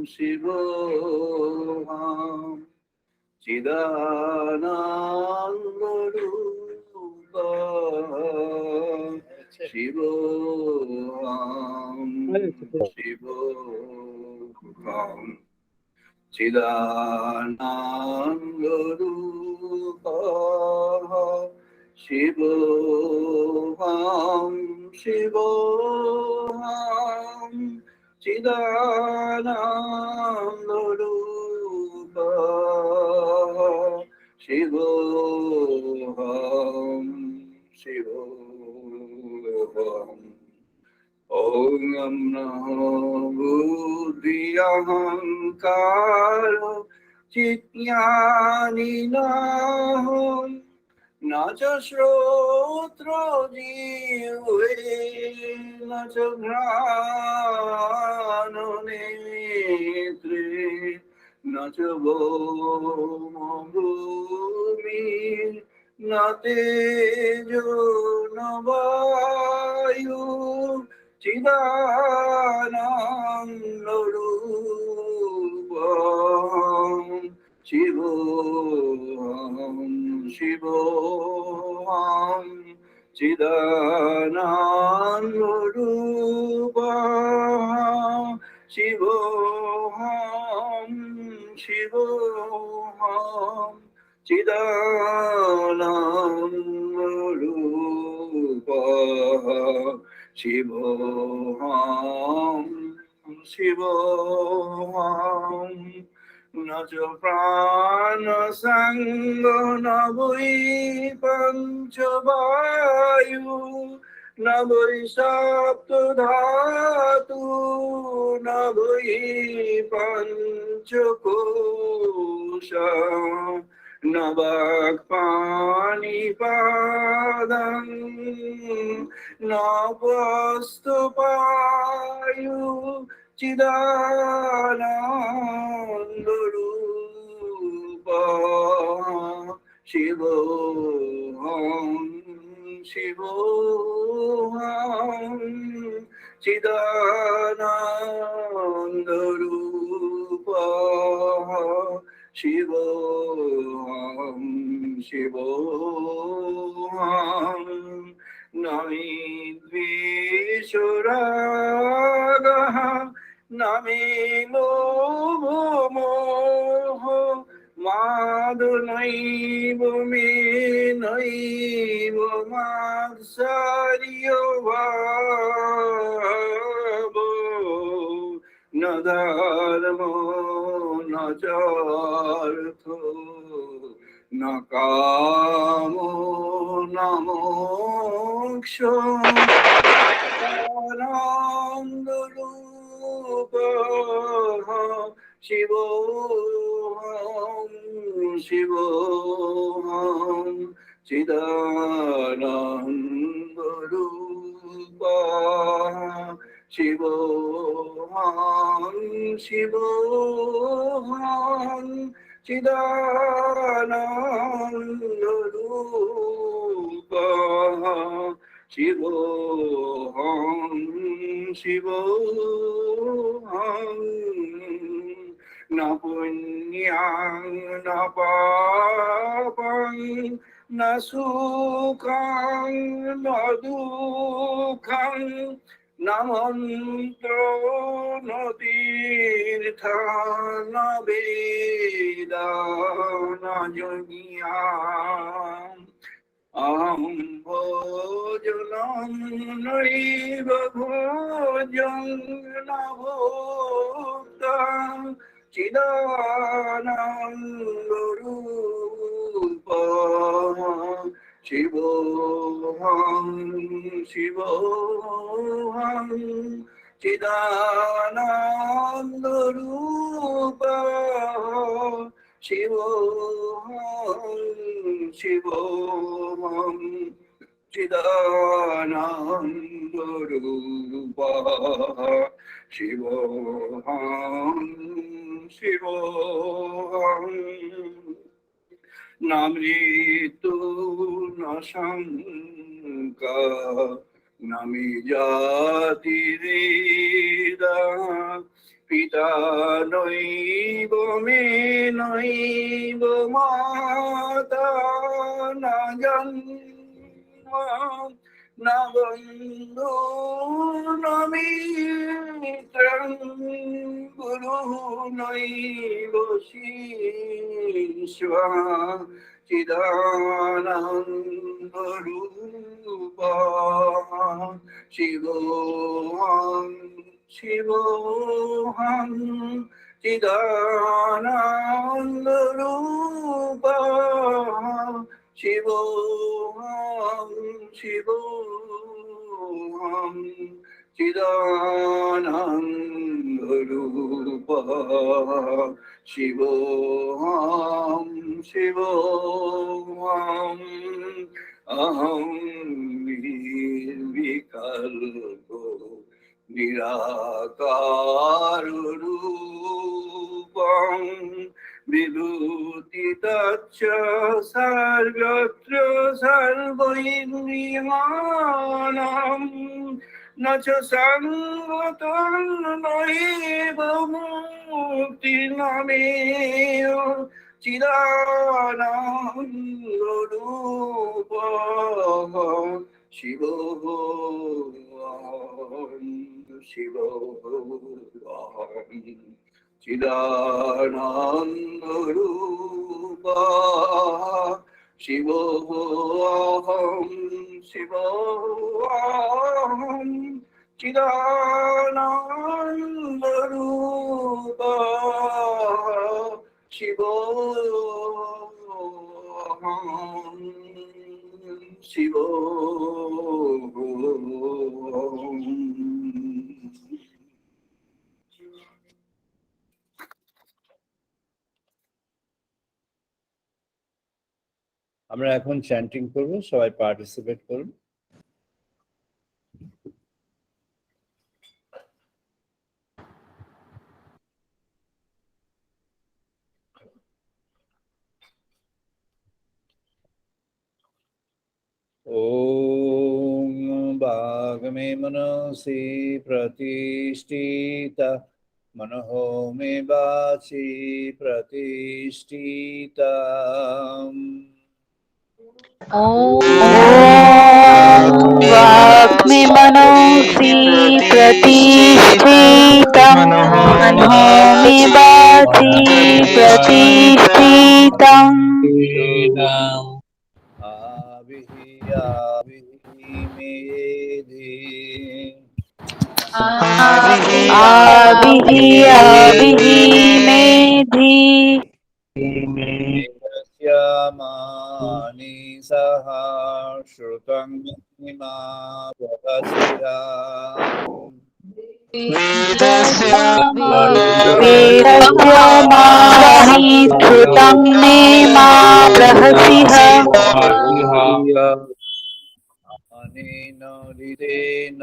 Shivoham Chidanandarupa Shivoham Shivoham Chidanandarupa Shivoham Shivoham Chidanandarupa Shivoham Shivoham Om Namo Buddhyahankaro Chityani Naham Nacha Shrotra Jive Nacha Grano Netre Nacha Bhoma Bhumi Natejo Navayu Chidanandarupam Shivoham Shivoham Chidanandarupam Shivoham Shivoham Chidanandarupam Shivoham Shivoham Nacha Prana Sangha Navai Panchavayu Navai Saptadhatu Navai Panchakosha Navak Panipadam Navastupayu Chidanandarupa Shivoham Shivoham Chidanandarupa Shivoham Shivoham Nami Dvishuragaha Nami Moho Madhunaiva Menaiva Matsaryo Bhavo Nadarmo Najartho Nakamo Namoksho Anandarupa Shivoham Shivoham Chidanandarupa Shivoham Shivoham Chidanandarupa Shivoham Shivoham Na punyang na papang na sukhang na dukhang na mantro na tirtha na veda na yogiyam aham bhojanam naiva bhojam na bhoktam Chidanandarupa Shivoham Shivoham Chidanandarupa Shivoham Shivoham Chidanandarupa Shivoham Shivoham Namritu Nasanka Namijati Rida Pitano নৈব মে নৈব মাতা না জন্ম না বন্ধু না মিত্রং গুরু নৈব শিষ্যা চিদানন্দ রূপা শিবোহং শিবোহং চিদানন্দ রূপা শিবোহং শিবোহং চিদানন্দ রূপা শিবোহং শিবোহং অহং নির্বিকল্প নিরাকার রূপং বিভূতি তচ্চ সর্বত্র সর্বইন্দ্রিয়াণাং ন চ সঙ্গতং নৈব মুক্তির্নমেয় চিদানন্দ রূপঃ শিবোহং শিবোহং চিদানন্দ রূপঃ শিবোহং শিবোহং চিদানন্দ রূপঃ শিবোহং শিবোহং। আমরা এখন চ্যান্টিং করব, সবাই পার্টিসিপেট করুন। ওম বাগমে মনসি প্রতিষ্ঠিতা মনঃ মে বাচি প্রতিষ্ঠিতা। वाक्मे मनोसि प्रतिष्ठितं मनो मे वाचि प्रतिष्ठितम्। आविहि आविहि मेधि आविहि आविहि मेधि मानि सह श्रुतं मा प्रहसिहा। वेदस्य माहि श्रुतं मे मा प्रहसिह। अनेन ऋतेन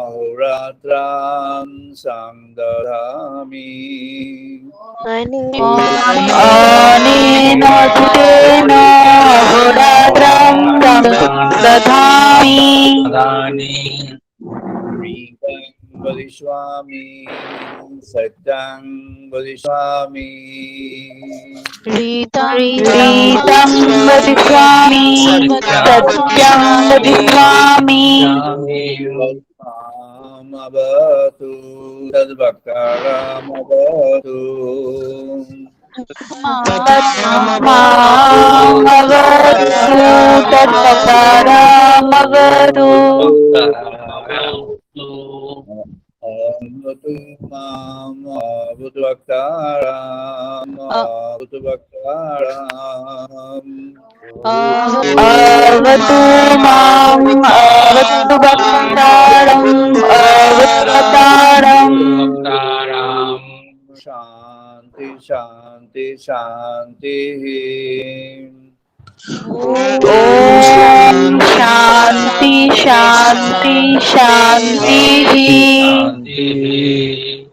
अहोरात्रां संदधामि। अनेन धृतेन अहोरात्रं दधामि। ऋतं वदिष्यामि सत्यं वदिष्यामि। ऋतं वदिष्यामि सत्यं वदिष्यामि। तद्मामवतु तद्वक्तारमवतु। तद्मामवतु तद्वक्तारमवतु। अवतु माम् अवतु वक्तारम् अवतु वक्तारम्। अवतु माम् अवतु वक्तारम् अवतु वक्तारम्। शान्ति शान्ति शान्तिः। ॐ शान्ति शान्ति शान्तिः।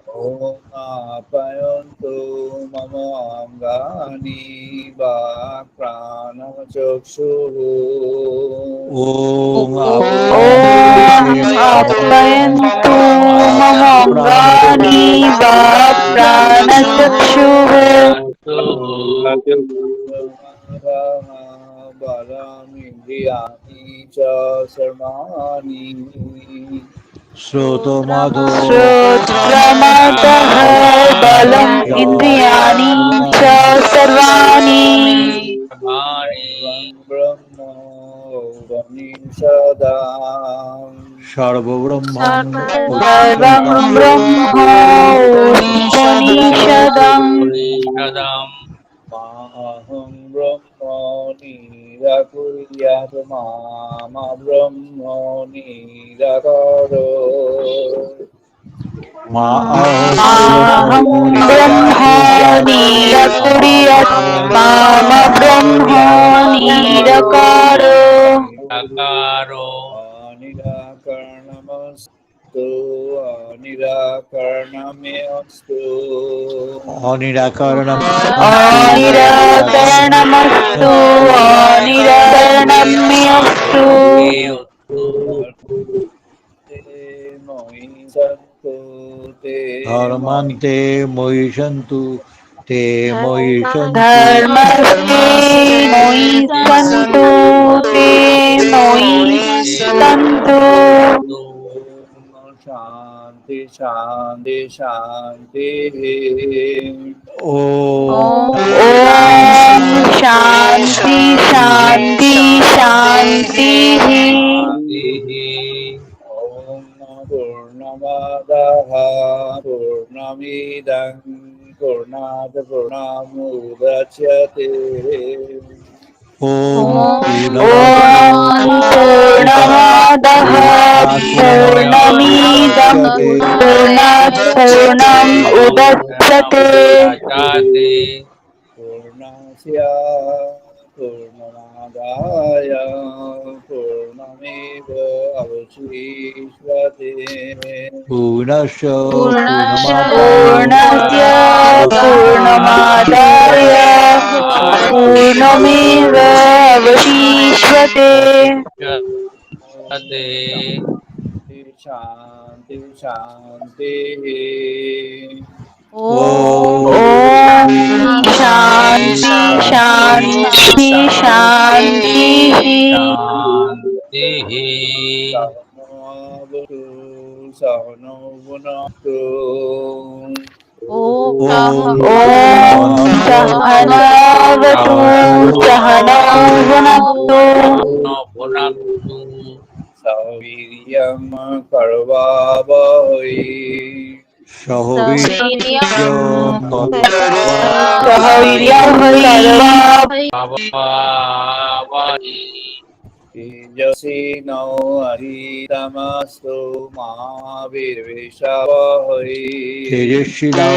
ॐ आप्यायन्तु मम अङ्गानि वाक्प्राणचक्षुः। ॐ आप्यायन्तु मम अङ्गानि वाक्प्राणचक्षुः। प्राणचक्षुः बलमिन्द्रियाणि च सर्वाणि श्रोत्रमधो श्रोत्रमतः बलम् इन्द्रियाणि च सर्वाणि ब्रह्म उपनिषदा सर्वब्रह्मं सर्वं ब्रह्मोपनिषदम् माहं ब्रह्म निराकुर्यात् मा ब्रह्म निराकरो माहं ब्रह्म निरकुर्यात् माम ब्रह्म निरकारो निराकरणमस्तु निराकरणमेऽस्तु अनिराकरणमस्तु अनिराकरणमेऽस्तु मोहि सन्तु ते धर्मन्ते मोहि सन्तु ते मोहि सन्तु धर्मस्ते मोयि सन्तु ते मोयि सन्तु शान्ति शान्ति शान्तिः ॐ शान्ति शान्ति शान्तिः ॐ पूर्णमदः पूर्णमिदं पूर्णात् पूर्णमुदच्यते ॐ ॐ पूर्णमादः पूर्णमिदं पूर्णात् पूर्णम् उदच्यते पूर्णस्य पूर्णमादाय पूर्णमेव अवशिष्यते पूर्णस्य पूर्णस्य पूर्णमादाय पूर्णमेव अवशिष्यते शान्ति शान्तिः ॐ शान्ति शान्ति शान्तिः सहनोऽवतु सहनो भुनक्तु ॐ सहनावतु सहनौ भुनक्तु सवीर्यं करवावहै सहोवीर्यं सह वीर्यं तेजस्विनो हरितमस्तु मा विद्विषावहै तेजस्विनो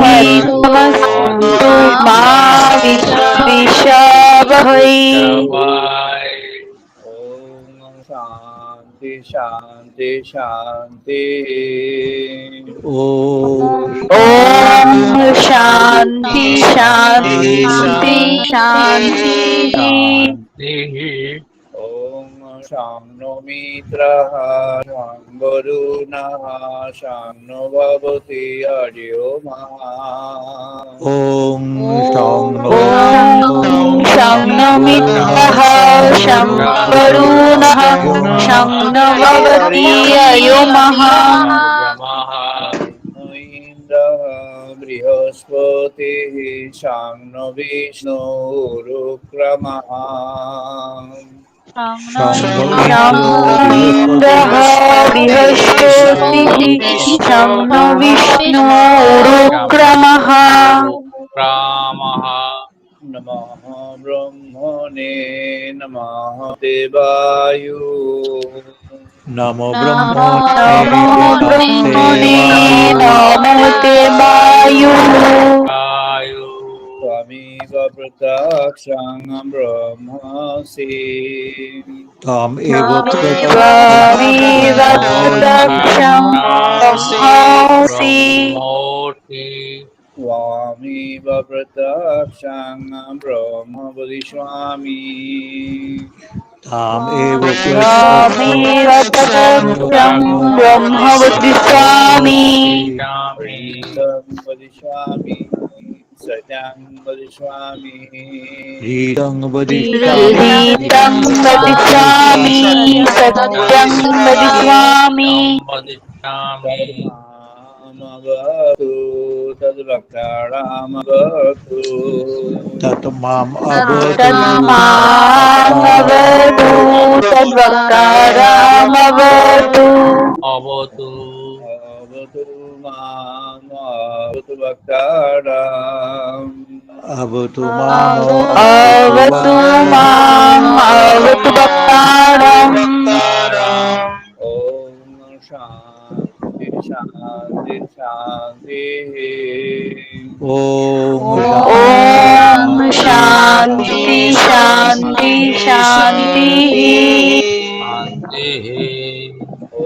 हरितमस्तु मा विद्विषावहै ॐ शान्ति शान्ति शान्ति ॐ शान्ति शान्ति शान्तिः ॐ शां नो मित्रः शां वरुणः शां नो भवति हरिः ॐ शं नो मित्रः शं वरुणः शं नो भवति अयोमः इन्द्रः बृहस्पतिः शां नो विष्णुरुक्रमः इन्द्रः बृहस्पतिः शं नो विष्णुरुक्रमः नमः ब्रह्मणे नमः देवाय नमो नमो ब्रह्मणे नमो देवाय त्वमेव प्रत्यक्षं ब्रह्मासि त्वमेव त्वमेव प्रत्यक्षं ब्रह्मासि त्वमेव प्रत्यक्षं ब्रह्म वदिष्यामि ताम एव त्वामेव प्रत्यक्षं ब्रह्म वदिष्यामि रीतं वदिष्यामि सत्यं वदिष्यामि रीतं वदिष्यामि ऋतं वदिष्यामि सत्यं वदिष्यामि तद्मामवतु तद्भक्तानामवतु तत् माम् अवतु तन्मामवतु तद्वक्तारमवतु अवतु मामवतु भक्तानाम् अवतु माम् अवतु अवतु माम् अवतु भक्तारम् ॐ शान्ति शान्ति शान्तिः ॐ ॐ शान्ति शान्ति शान्ति शान्तिः ॐ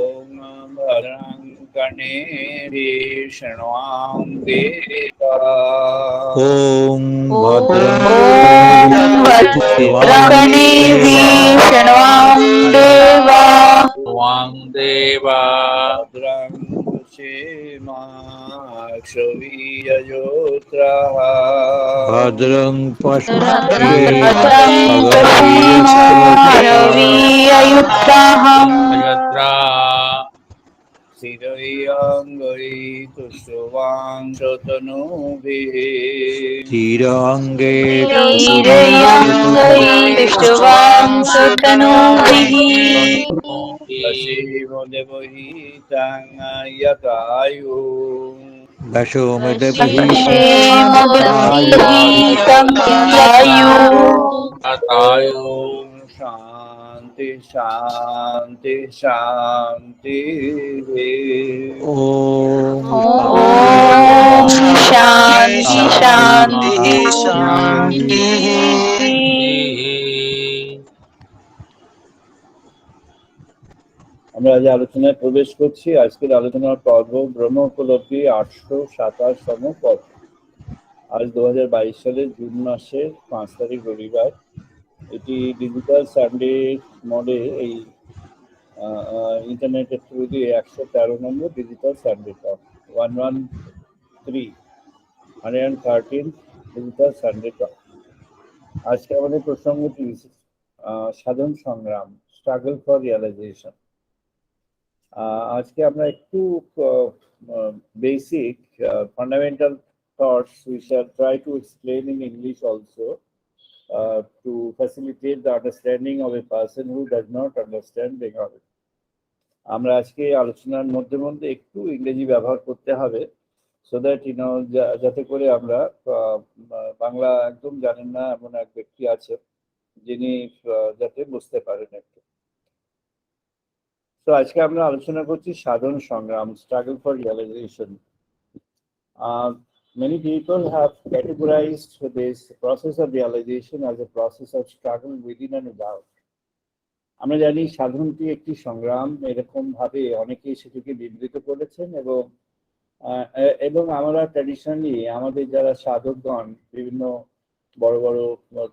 भद्रं कर्णेभिः शृण्वां देवा ॐ भद्रं ॐ कर्णेभिः भद्रकणिभिः शृण्वां देवा भद्रं पश्येमाक्षवीयजोत्रः भद्रं भद्रं पश्येमारवीययुक्तः स्थिरैरङ्गैस्तुष्टुवांशतनूभिः धीराङ्गे धीरयङ्गैस्तुष्टुवां सुतनुभिः वसेम देवहितं यतायु पश्येम विहितं यायुः ॐ शान्ति शान्ति शान्तिः ॐ शान्ति शान्ति शान्तिः আমরা আজ আলোচনায় প্রবেশ করছি। আজকের আলোচনার পর্ব ব্রহ্ম উপলব্ধি 827তম পর্ব। আজ 2022 সালের জুন মাসের 5 তারিখ রবিবার। এটি ডিজিটাল সানডে মোডে এই ইন্টারনেটের থ্রু দিয়ে 113 নম্বর ডিজিটাল সানডে টক 113 ডিজিটাল সানডে টক। আজকে আমাদের প্রসঙ্গটি সাধন সংগ্রাম, স্ট্রাগল ফর রিয়ালাইজেশন। আজকে আমরা একটু basic fundamental thoughts we shall try to explain in English also to facilitate the understanding of a person who does not understand Bengali. আমরা আজকে আলোচনার মধ্যে মধ্যে একটু ইংরেজি ব্যবহার করতে হবে so that যাতে করে আমরা বাংলা একদম জানেন না এমন এক ব্যক্তি আছে যিনি যাতে বুঝতে পারেন একটু। তো আজকে আমরা আলোচনা করছি সাধন সংগ্রাম, struggle for realization. Many people have categorized this process of realization as a process of struggle within and without. আমরা জানি সাধনটি একটি সংগ্রাম, এরকম ভাবে অনেকেই সেটিকে বিবৃত করেছেন এবং আমরা ট্র্যাডিশনালি আমাদের যারা সাধকগণ বিভিন্ন বড় বড়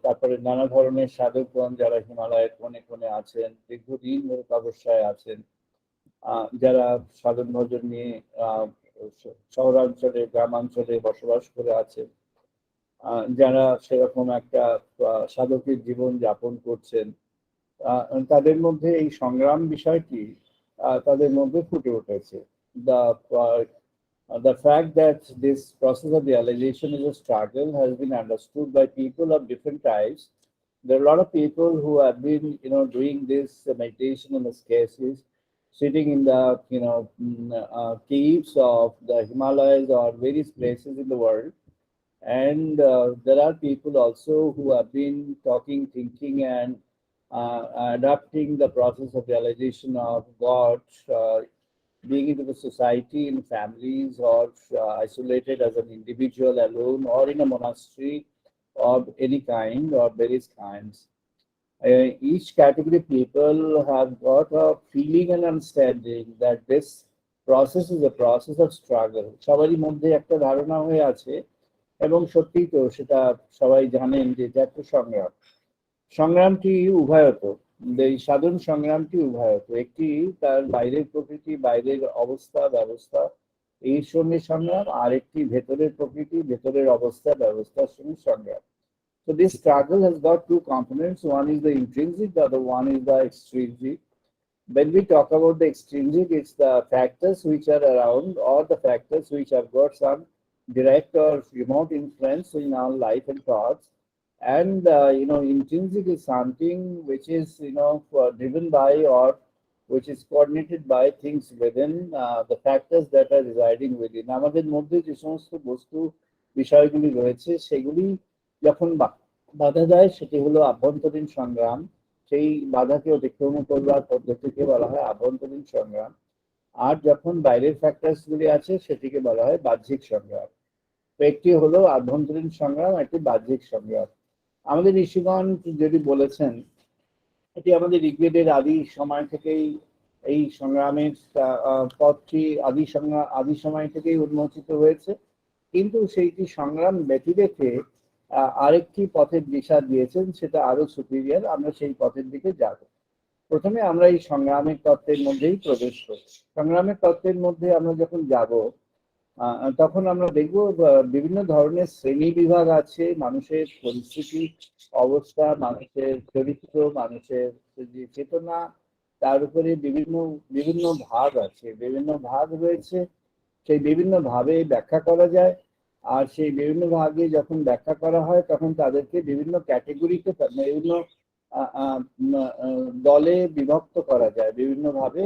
তারপরে নানা ধরনের সাধকগণ যারা হিমালয়ের কোণে কোণে আছেন, দীর্ঘদিন ধরে তপস্যায় আছেন, যারা সাধন ভজন নিয়ে শহরাঞ্চলে গ্রামাঞ্চলে বসবাস করে আছেন, যারা সেরকম একটা সাধকের জীবন যাপন করছেন, তাদের মধ্যে এই সংগ্রাম বিষয়টি তাদের মধ্যে ফুটে উঠেছে। The fact that this process of realization is a struggle has been understood by people of different types. There are a lot of people who have been, doing this meditation in the ascesis, sitting in the, caves of the Himalayas or various places in the world. And there are people also who have been talking, thinking, and adapting the process of realization of God, being into the society, in families, or isolated as an individual alone, or in a monastery of any kind or various kinds. Each category of people have got a feeling and understanding that this process is a process of struggle. সবারই মধ্যে একটা ধারণা হয়ে আছে এবং সত্যিই তো সেটা সবাই জানেন যে এটা একটা সংগ্রাম। সংগ্রামটি উভয়ত, এই সাধন সংগ্রামটি উভয়ত, একটি তার বাইরের প্রকৃতি, বাইরের অবস্থা ব্যবস্থা এর সঙ্গে সংগ্রাম, আর একটি ভেতরের প্রকৃতি, ভেতরের অবস্থা ব্যবস্থার সঙ্গে সংগ্রাম. So this struggle has got two components. One is the intrinsic, the other one is the extrinsic. When we talk about the extrinsic, it's the factors which are around or the factors which have got some direct or remote influence in our life and thoughts. And intrinsic is something which is driven by or which is coordinated by things within the factors that are residing within. আমাদের মধ্যে যে সমস্ত বস্তু বিষয়গুলি রয়েছে সেগুলি যখন বাধা দেয় সেটি হলো আভ্যন্তরীণ সংগ্রাম. সেই বাধাকে অতিক্রম করবার পদ্ধতিকে বলা হয় আভ্যন্তরীণ সংগ্রাম. আর যখন বাইরের ফ্যাক্টরস গুলি আছে সেটিকে বলা হয় বাহ্যিক সংগ্রাম. তো একটি হলো আভ্যন্তরীণ সংগ্রাম, একটি বাহ্যিক সংগ্রাম. আমাদের ঋষিগণ যদি বলেছেন এটি আমাদের ঋগ্বেদের আদি সময় থেকেই এই সংগ্রামের পথটি আদি সময় থেকেই উন্মোচিত হয়েছে, কিন্তু সেইটি সংগ্রাম ব্যতি রেখে আরেকটি পথের দিশা দিয়েছেন, সেটা আরো সুপিরিয়ার. আমরা সেই পথের দিকে যাব. প্রথমে আমরা এই সংগ্রামের তত্ত্বের মধ্যেই প্রবেশ করি. সংগ্রামের তত্ত্বের মধ্যে আমরা যখন যাব তখন আমরা দেখব বিভিন্ন ধরনের শ্রেণী বিভাগ আছে, মানুষের পরিস্থিতি, অবস্থা, মানুষের চরিত্র, মানুষের যে চেতনা, তার উপরে বিভিন্ন বিভিন্ন ভাগ আছে, বিভিন্ন ভাগ রয়েছে. সেই বিভিন্ন ভাবে ব্যাখ্যা করা যায়, আর সেই বিভিন্ন ভাগে যখন ব্যাখ্যা করা হয় তখন তাদেরকে বিভিন্ন ক্যাটেগরিতে, বিভিন্ন দলে বিভক্ত করা যায়, বিভিন্ন ভাবে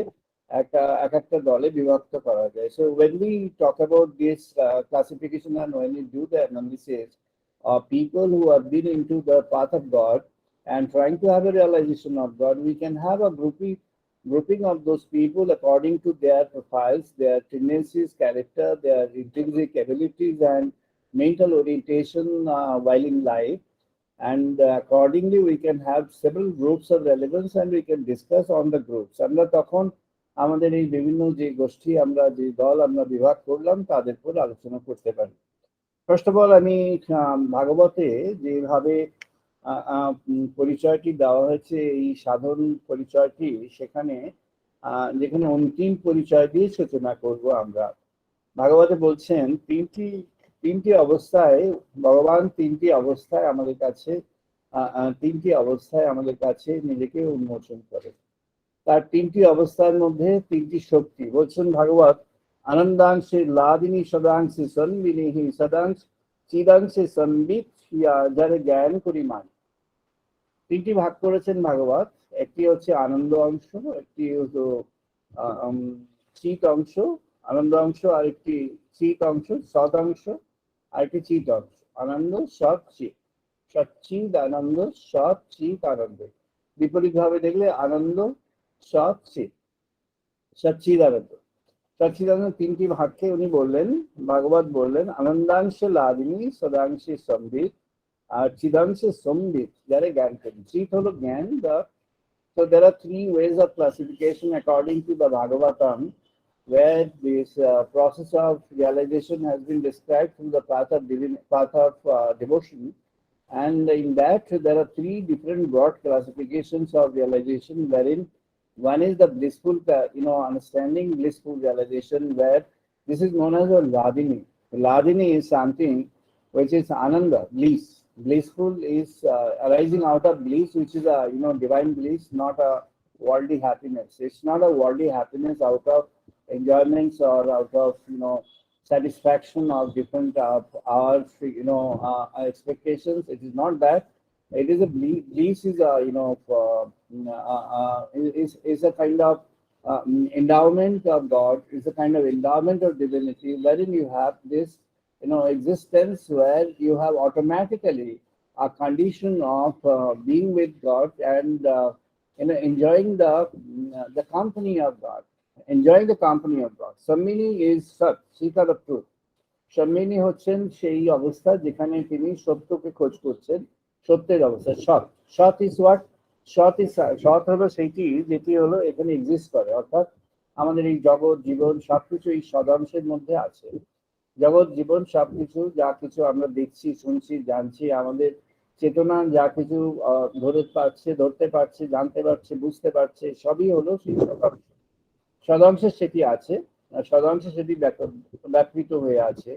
এক একটা দলে বিভক্ত করা যায়. So when we talk about this classification and when we do the analysis of people who have been into the path of God and trying to have a realization of God, we can have a grouping of those people according to their profiles, their tendencies, character, their intrinsic abilities and mental orientation while in life. And accordingly we can have several groups of relevance and we can discuss on the groups. আমরা তখন আমাদের এই বিভিন্ন যে গোষ্ঠী, আমরা যে দল আমরা বিভাগ করলাম তাদের উপর আলোচনা করতে পারি. ফার্স্ট অফ অল আমি ভাগবতে যেভাবে পরিচয়টি দেওয়া হয়েছে, এই সাধন পরিচয়টি, সেখানে যেখানে অন্তিম পরিচয় দিয়ে সূচনা করব আমরা. ভাগবতে বলছেন তিনটি অবস্থায় ভগবান তিনটি অবস্থায় আমাদের কাছে নিজেকে উন্মোচন করে. তার তিনটি অবস্থার মধ্যে তিনটি শক্তি বলছেন ভাগবত. আনন্দাংশে লাদিনী, সদাংশে সন্বিনী, সদাংশ চিদাংশে সম্বিত, যারে জ্ঞান করি মান. তিনটি ভাগ করেছেন ভাগবত. একটি হচ্ছে আনন্দ অংশ, একটি হলো চিত অংশ, আনন্দ অংশ, আর একটি চিত অংশ, সৎ অংশ, আর একটি চিত অংশ. আনন্দ, সৎ, চিত. সচ্চিদ আনন্দ, সৎ চিত আনন্দ. বিপরীত ভাবে দেখলে আনন্দ, সৎ, চিত, সচ্চিদানন্দ. সচ্চিদানন্দ তিনটি ভাগকে উনি বললেন, ভাগবত বললেন আনন্দাংশে লাদিনী, সদাংশে সম্বিত, আর চিদাংশে সম্বিত, যারা জ্ঞান করি. চিত হলো জ্ঞান. So there are three ways of classification according to the Bhagavatam, where this process of realization has been described through the path of devotion. And in that there are three different broad classifications of realization, wherein one is the blissful understanding, blissful realization, where this is known as a ladini. Ladini is something which is ananda, bliss. Blissful is arising out of bliss, which is a divine bliss, not a worldly happiness. It's not a worldly happiness out of enjoyments or out of satisfaction of different our expectations. It is not that. It is a bliss is a is a kind of endowment of God. Is a kind of endowment of divinity, wherein you have this existence where you have automatically a condition of being with God and enjoying the company of God. Enjoying the company of God. Sammini is Sat, seeker of truth. Sammini হচ্ছেন সেই অবস্থা যেখানে তিনি সত্যকে খোঁজ করছেন, সত্যের অবস্থা. সৎ. সৎ ইজ হোয়াট? সৎ হলো সেইটি যেটি হলো এখানে এক্সিস্ট করে, অর্থাৎ আমাদের এই জগৎ জীবন সবকিছু এই সদাংশের মধ্যে আছে. জগৎ জীবন সবকিছু যা কিছু আমরা দেখছি, শুনছি, জানছি, আমাদের চেতনা যা কিছু ধরতে পারছে, জানতে পারছে, বুঝতে পারছে, সবই হলো সেই সদাংশ। সদাংশে সেটি আছে, সদাংশে সেটি ব্যাপৃত হয়ে আছে।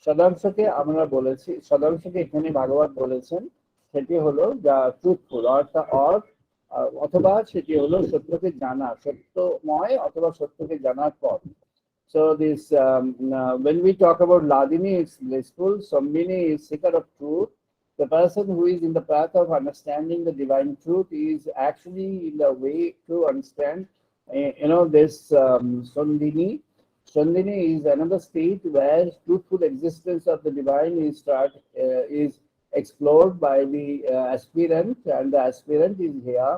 সদাংশকে আমরা বলেছি, সদাংশকে এখানে ভাগবত বলেছেন সেটি হলো যা ট্রুথফুল, অথবা সেটি হলো সত্যকে জানা, সত্যময় অথবা সত্যকে জানার পথ। So this when we talk about Ladini, it's blissful. Sambini is seeker of truth. The person who is in the path of understanding the divine truth is actually in the way to understand. This Sandini. Sandini is another state where truthful existence of the divine is explored by the aspirant, and the aspirant is here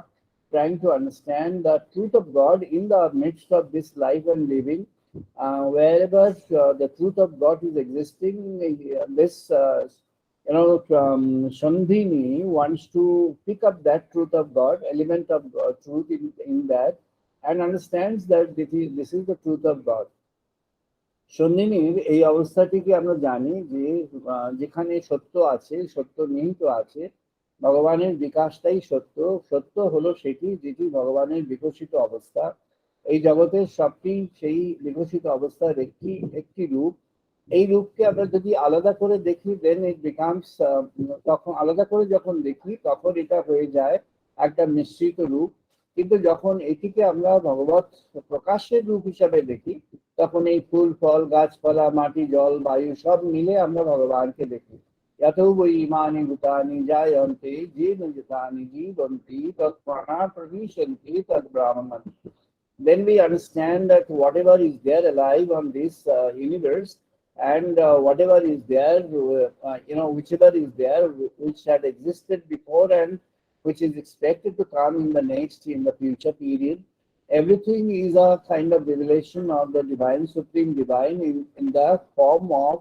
trying to understand the truth of God in the midst of this life and living. Wherever the truth of God is existing, this Sandhini wants to pick up that truth of God, element of truth in that, and understands that this is the truth of God. সন্ধিনীর এই অবস্থাটিকে আমরা জানি যে যেখানে সত্য আছে, সত্য নিহিত আছে, ভগবানের বিকাশটাই সত্য। সত্য হলো সেটি যেটি ভগবানের বিকশিত অবস্থা। এই জগতের সবটি সেই বিকশিত অবস্থার একটি একটি রূপ। এই রূপকে আমরা যদি আলাদা করে দেখি, দেন ইট বিকামস, তখন আলাদা করে যখন দেখি তখন এটা হয়ে যায় একটা মিশ্রিত রূপ। কিন্তু যখন এটিকে আমরা ভগবত প্রকাশের রূপ হিসাবে দেখি, তখন এই ফুল ফল গাছপালা মাটি জল বায়ু সব মিলে আমরা ভগবানকে দেখি। यतो वै इमानि भूतानि जायन्ते येन यथानि जीवन्ति तत्प्राणा प्रविशन्ति तद्ब्रह्मन्. Then we understand that whatever is there alive on this universe, and whatever is there, whichever is there, which had existed before and which is expected to come in in the future period, everything is a kind of revelation of the divine, supreme divine in the form of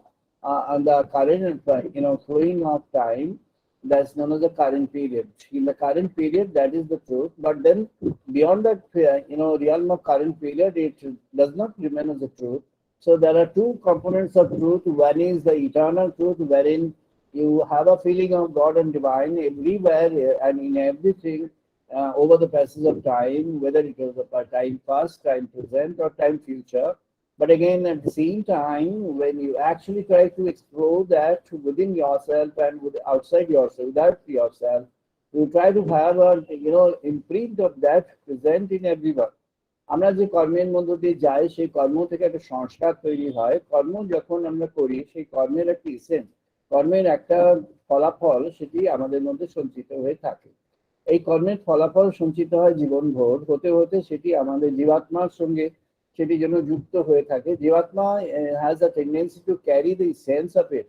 the current, flowing of time. That's known as the current period. In the current period, that is the truth. But then beyond that, realm of current period, it does not remain as the truth. So there are two components of truth. One is the eternal truth, wherein you have a feeling of God and divine everywhere and in everything over the passage of time, whether it was a time past, time present, or time future. But again, at the same time, when you actually try to explore that within yourself and outside yourself, without yourself, you try to have a imprint of that present in everyone. আমরা যে কর্মের মধ্য দিয়ে যাই, সেই কর্ম থেকে একটা সংস্কার তৈরি হয়। কর্ম যখন আমরা করি, সেই কর্মের একটা ইসেন্স, কর্মের একটা ফলাফল সেটি আমাদের মধ্যে সঞ্চিত হয়ে থাকে। এই কর্মের ফলাফল সঞ্চিত হয় জীবনভর, হতে হতে সেটি আমাদের জীবাত্মার সঙ্গে সেটি যেন যুক্ত হয়ে থাকে। জীবাত্মা has a tendency to carry the sense of it.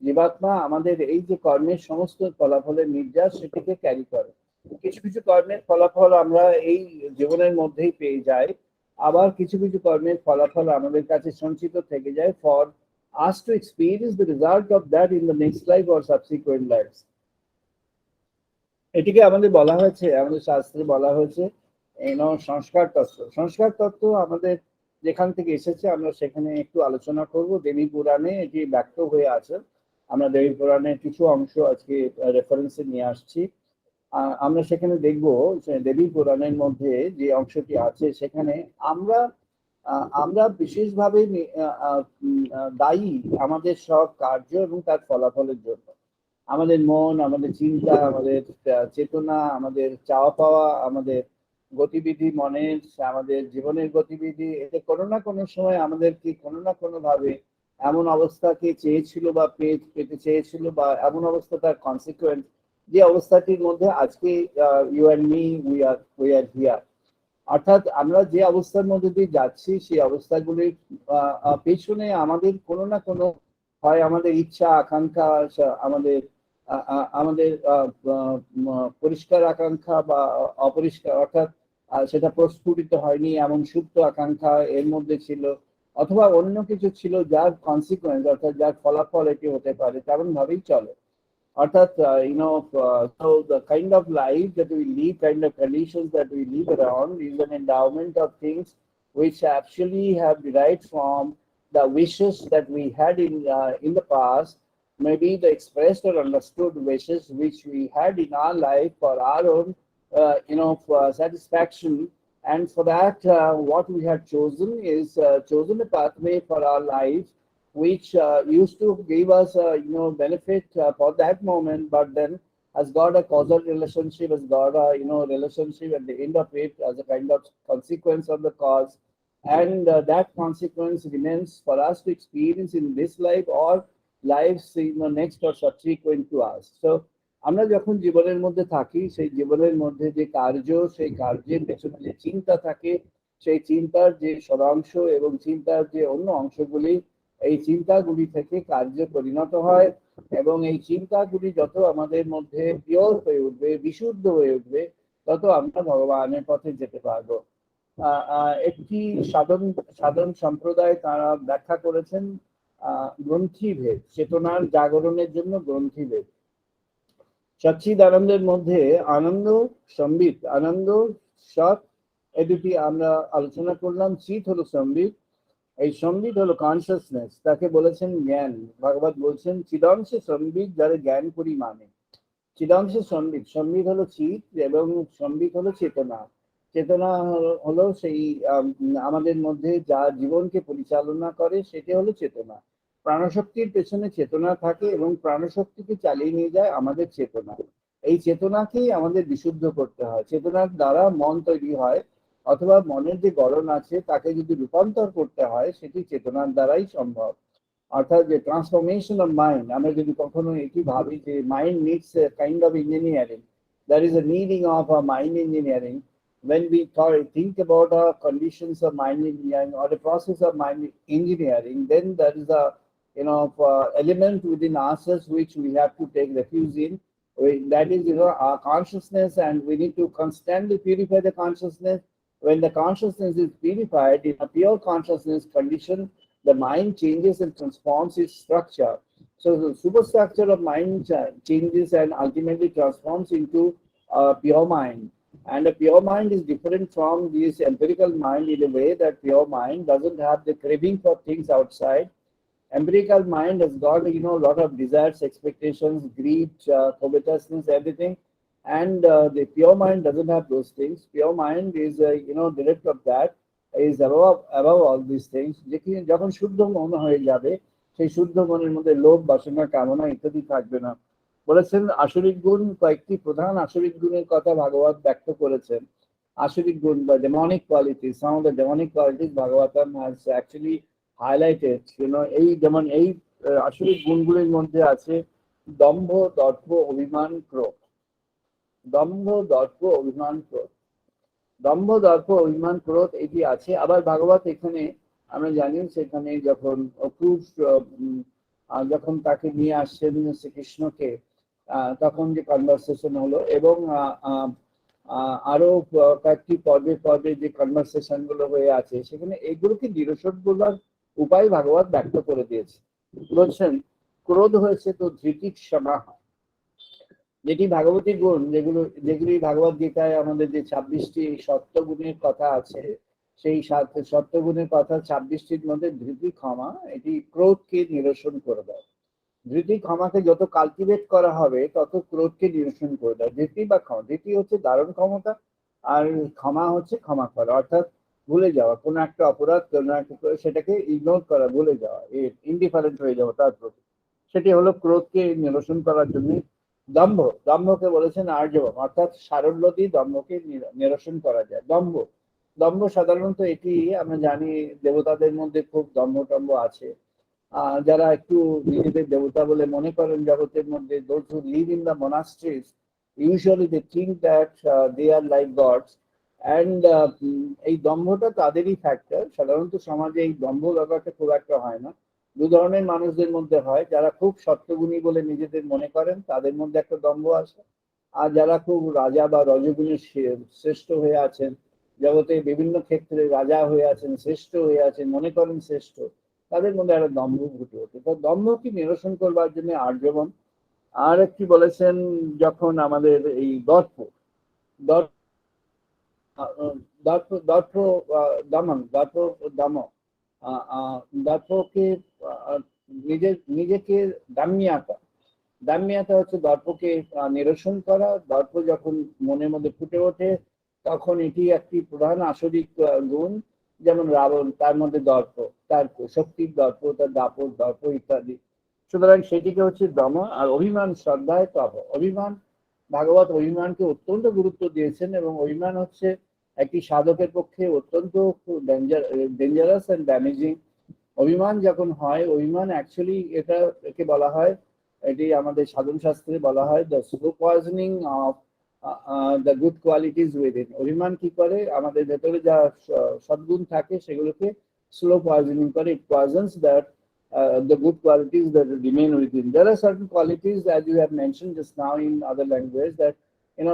জীবাত্মা আমাদের এই যে কর্মের সমস্ত ফলাফলের নির্যাস সেটিকে ক্যারি করে। কিছু কিছু কর্মের ফলাফল আমরা এই জীবনের মধ্যেই পেয়ে যাই, আবার কিছু কিছু কর্মের ফলাফল আমাদের কাছে সঞ্চিত থেকে যায় for us to experience the result of that in the next life or subsequent life. এটিকে আমাদের বলা হয়েছে, আমাদের শাস্ত্রে বলা হয়েছে সংস্কার তত্ত্ব। সংস্কার তত্ত্ব আমাদের যেখান থেকে এসেছে আমরা সেখানে একটু আলোচনা করব। দেবী পুরাণে এটি ব্যক্ত হয়ে আছে। আমরা দেবী পুরাণের কিছু অংশ আজকে রেফারেন্সে নিয়ে আসছি। আমরা সেখানে দেখব দেবী পুরাণের মধ্যে যে অংশটি আছে সেখানে আমরা বিশেষভাবে দায়ী আমাদের সব কার্য এবং তার ফলাফলের জন্য। আমাদের মন, আমাদের চিন্তা, আমাদের চেতনা, আমাদের চাওয়া পাওয়া, আমাদের গতিবিধি, মনের আমাদের জীবনের গতিবিধি, এতে কোনো না কোনো সময় আমাদেরকে কোনো না কোনো ভাবে এমন অবস্থাকে চেয়েছিল বা পেতে চেয়েছিল, বা এমন অবস্থা তার কনসিকুয়েন্স, যে অবস্থাটির মধ্যে আজকে you and me we are here. অর্থাৎ আমরা যে অবস্থার মধ্যে দিয়ে যাচ্ছি সেই অবস্থাগুলির পেছনে আমাদের কোনো না কোনো, হয় আমাদের ইচ্ছা আকাঙ্ক্ষা, আমাদের আমাদের পরিষ্কার আকাঙ্ক্ষা বা অপরিষ্কার, অর্থাৎ সেটা প্রস্ফুটিত হয়নি এমন সুপ্ত আকাঙ্ক্ষা এর মধ্যে ছিল, অথবা অন্য কিছু ছিল যার কনসিকুয়েন্স, অর্থাৎ যার ফলাফল এটি হতে পারে, তেমন ভাবেই চলে। অর্থাৎ so the kind of life that we live, kind of conditions that we live around is an endowment of things which actually have derived from the wishes that we had in the past, maybe the expressed or understood wishes which we had in our life for our own, for satisfaction. And for that, what we had chosen is chosen a pathway for our life, which used to give us, benefit for that moment, but then has got a causal relationship, has got a, relationship at the end of it as a kind of consequence of the cause. And that consequence remains for us to experience in this life or lives next or subsequent to us. So আমরা যখন জীবনের মধ্যে থাকি, সেই জীবনের মধ্যে যে কার্য, সেই কার্যের পেছনে যে চিন্তা থাকে, সেই চিন্তার যে সদাংশ এবং চিন্তার যে অন্য অংশগুলি, এই চিন্তাগুলি থেকে কার্যে পরিণত হয়। এবং এই চিন্তাগুলি যত আমাদের মধ্যে পিওর হয়ে উঠবে, বিশুদ্ধ হয়ে উঠবে, তত আমরা ভগবানের পথে যেতে পারবো। একটি সাধন সাধন সম্প্রদায় তারা ব্যাখ্যা করেছেন গ্রন্থিভেদ, চেতনার জাগরণের জন্য গ্রন্থিভেদ। সচ্চিদ আনন্দের মধ্যে আনন্দ, সম্বিত আনন্দ, সৎ, এই দুটি আমরা আলোচনা করলাম। চিত হলো সম্বিত, এই সম্বিত হলো কনসিয়াসনেস, তাকে বলেছেন জ্ঞান। ভগবত বলছেন চিদাংশে সম্বিত, যারা জ্ঞান করি মানে। চিদাংশে সম্বিত, সম্বিত হলো চিত এবং সম্বিত হলো চেতনা। চেতনা হলো সেই আমাদের মধ্যে যা জীবনকে পরিচালনা করে, সেটি হলো চেতনা। প্রাণশক্তির পেছনে চেতনা থাকে এবং প্রাণশক্তিকে চালিয়ে নিয়ে যায় আমাদের চেতনা। এই চেতনাকেই আমাদের বিশুদ্ধ করতে হয়। চেতনার দ্বারা মন তৈরি হয়, অথবা মনের যে গড়ন আছে তাকে যদি রূপান্তর করতে হয়, সেটি চেতনার দ্বারাই সম্ভব। অর্থাৎ যে ট্রান্সফরমেশন অফ মাইন্ড, আমরা যদি কখনো এটি ভাবি যে mind needs a kind of engineering, there is a needing of a mind engineering. When we think about our conditions of mind engineering or the process of mind engineering, then there is a element within ourselves which we have to take refuge in. That is, our consciousness, and we need to constantly purify the consciousness. When the consciousness is purified in a pure consciousness condition, the mind changes and transforms its structure. So the superstructure of mind changes and ultimately transforms into a pure mind. And a pure mind is different from this empirical mind in a way that pure mind doesn't have the craving for things outside. Empirical mind has got, a lot of desires, expectations, greed, covetousness, everything. And the pure mind doesn't have those things. Pure mind is, direct of that, is above all these things. যখন শুদ্ধ মন হয়ে যাবে, সেই শুদ্ধ মনের মধ্যে লোভ, বাসনা, কামনা ইত্যাদি থাকবে না। বলেছেন আসরিক গুণ, কয়েকটি প্রধান আসরিক গুণের কথা ভাগবত ব্যক্ত করেছেন। আসরিক গুণ বা demonic qualities, some of the demonic qualities Bhagavatam has actually highlighted. এই যেমন এই আসরিক গুণগুলির মধ্যে আছে দম্ভ, দর্প, অভিমান, ক্রোধ। দম্ভ, দর্প, অভিমান, ক্রোধ। দম্ভ, দর্প, অভিমান, ক্রোধ এটি আছে। আবার ভাগবত এখানে আমরা জানি, সেখানে যখন অক্রুর যখন তাকে নিয়ে আসছেন শ্রীকৃষ্ণকে, তখন যে কনভারসেশন হলো, এবং আরো কয়েকটি পর্বে পর্বে যে কনভারসেশন গুলো হয়ে আছে, সেখানে এইগুলোকে নিরসন করবার উপায় ভাগবত ব্যক্ত করে দিয়েছে। বলছেন ক্রোধ হয়েছে তো ধৃতিক সমাহ, যেটি ভাগবতী গুণ, যেগুলি ভাগবত গীতায় আমাদের যে 26টি সত্যগুণের কথা আছে, সেই সত্যগুণের কথা 26টির মধ্যে ধৃতি, ক্ষমা, এটি ক্রোধকে নিরসন করে দেয়। ধৃতি ক্ষমাকে যত কালটিভেট করা হবে, তত ক্রোধকে নিরসন করে দেয়। ধৃতি বা ক্ষমা, ধৃতি হচ্ছে ধারণ ক্ষমতা, আর ক্ষমা হচ্ছে ক্ষমা করা, অর্থাৎ ভুলে যাওয়া। কোনো একটা অপরাধ, কোনো একটা সেটাকে ইগনোর করা, ভুলে যাওয়া, ইনডিফারেন্ট হয়ে যাওয়া তার প্রতি, সেটি হলো ক্রোধকে নিরসন করার জন্য। দম্ভ, দম্ভকে বলেছেন আর্জবম, অর্থাৎ সারল্য দিয়ে দম্ভকে নিরসন করা যায়। দম্ভ, দম্ভ সাধারণত এটি আমরা জানি দেবতাদের মধ্যে খুব দম্ভ টম্ভ আছে। যারা একটু নিজেদের দেবতা বলে মনে করেন জগতের মধ্যে, those who live in the monasteries, usually they think that they are like gods. And এই দম্ভটা তাদেরই ফ্যাক্টর। সাধারণত সমাজে এই দম্ভ ব্যাপারটা খুব একটা হয় না। দু ধরনের মানুষদের মধ্যে হয়, যারা খুব সত্যগুণী বলে নিজেদের মনে করেন, তাদের মধ্যে একটা দম্ভ আসে। আর যারা খুব রাজা বা রজগুণের শ্রেষ্ঠ হয়ে আছেন, জগতে বিভিন্ন ক্ষেত্রে রাজা হয়ে আছেন, শ্রেষ্ঠ হয়ে আছেন, মনে করেন শ্রেষ্ঠ, তাদের মধ্যে একটা দম্ভ ফুটে ওঠে। তো দম্ভকে নিরসন করবার জন্য আর্জবম। আর একটি বলেছেন, যখন আমাদের এই দর্প, দর্প দর্প দমন, দর্প দম, দর্পকে নিজেকে দাম্যাতা, দাম্যাতা হচ্ছে দর্পকে নিরসন করা। দর্প যখন মনের মধ্যে ফুটে ওঠে তখন এটি একটি প্রধান আসরিক গুণ। যেমন রাবণ, তার মধ্যে দর্প, তার শক্তির দর্প, তার দাপট দর্প ইত্যাদি। সুতরাং সেটিকে হচ্ছে দম। আর অভিমান শ্রদ্ধায় তপ। অভিমান, ভাগবত অভিমানকে অত্যন্ত গুরুত্ব দিয়েছেন, এবং অভিমান হচ্ছে একটি সাধকের পক্ষে অত্যন্ত ডেঞ্জারাস অ্যান্ড ড্যামেজিং। অভিমান যখন হয়, অভিমান অ্যাকচুয়ালি একে বলা হয়, এটি আমাদের সাধন শাস্ত্রে বলা হয় the slow poisoning of the good qualities within. অভিমান কি করে, আমাদের ভেতরে যা সদ্গুণ থাকে সেগুলোকে স্লো পয়জনিং করে। It poisons that the good qualities that remain within. There are certain qualities, as you have mentioned just now in other language, that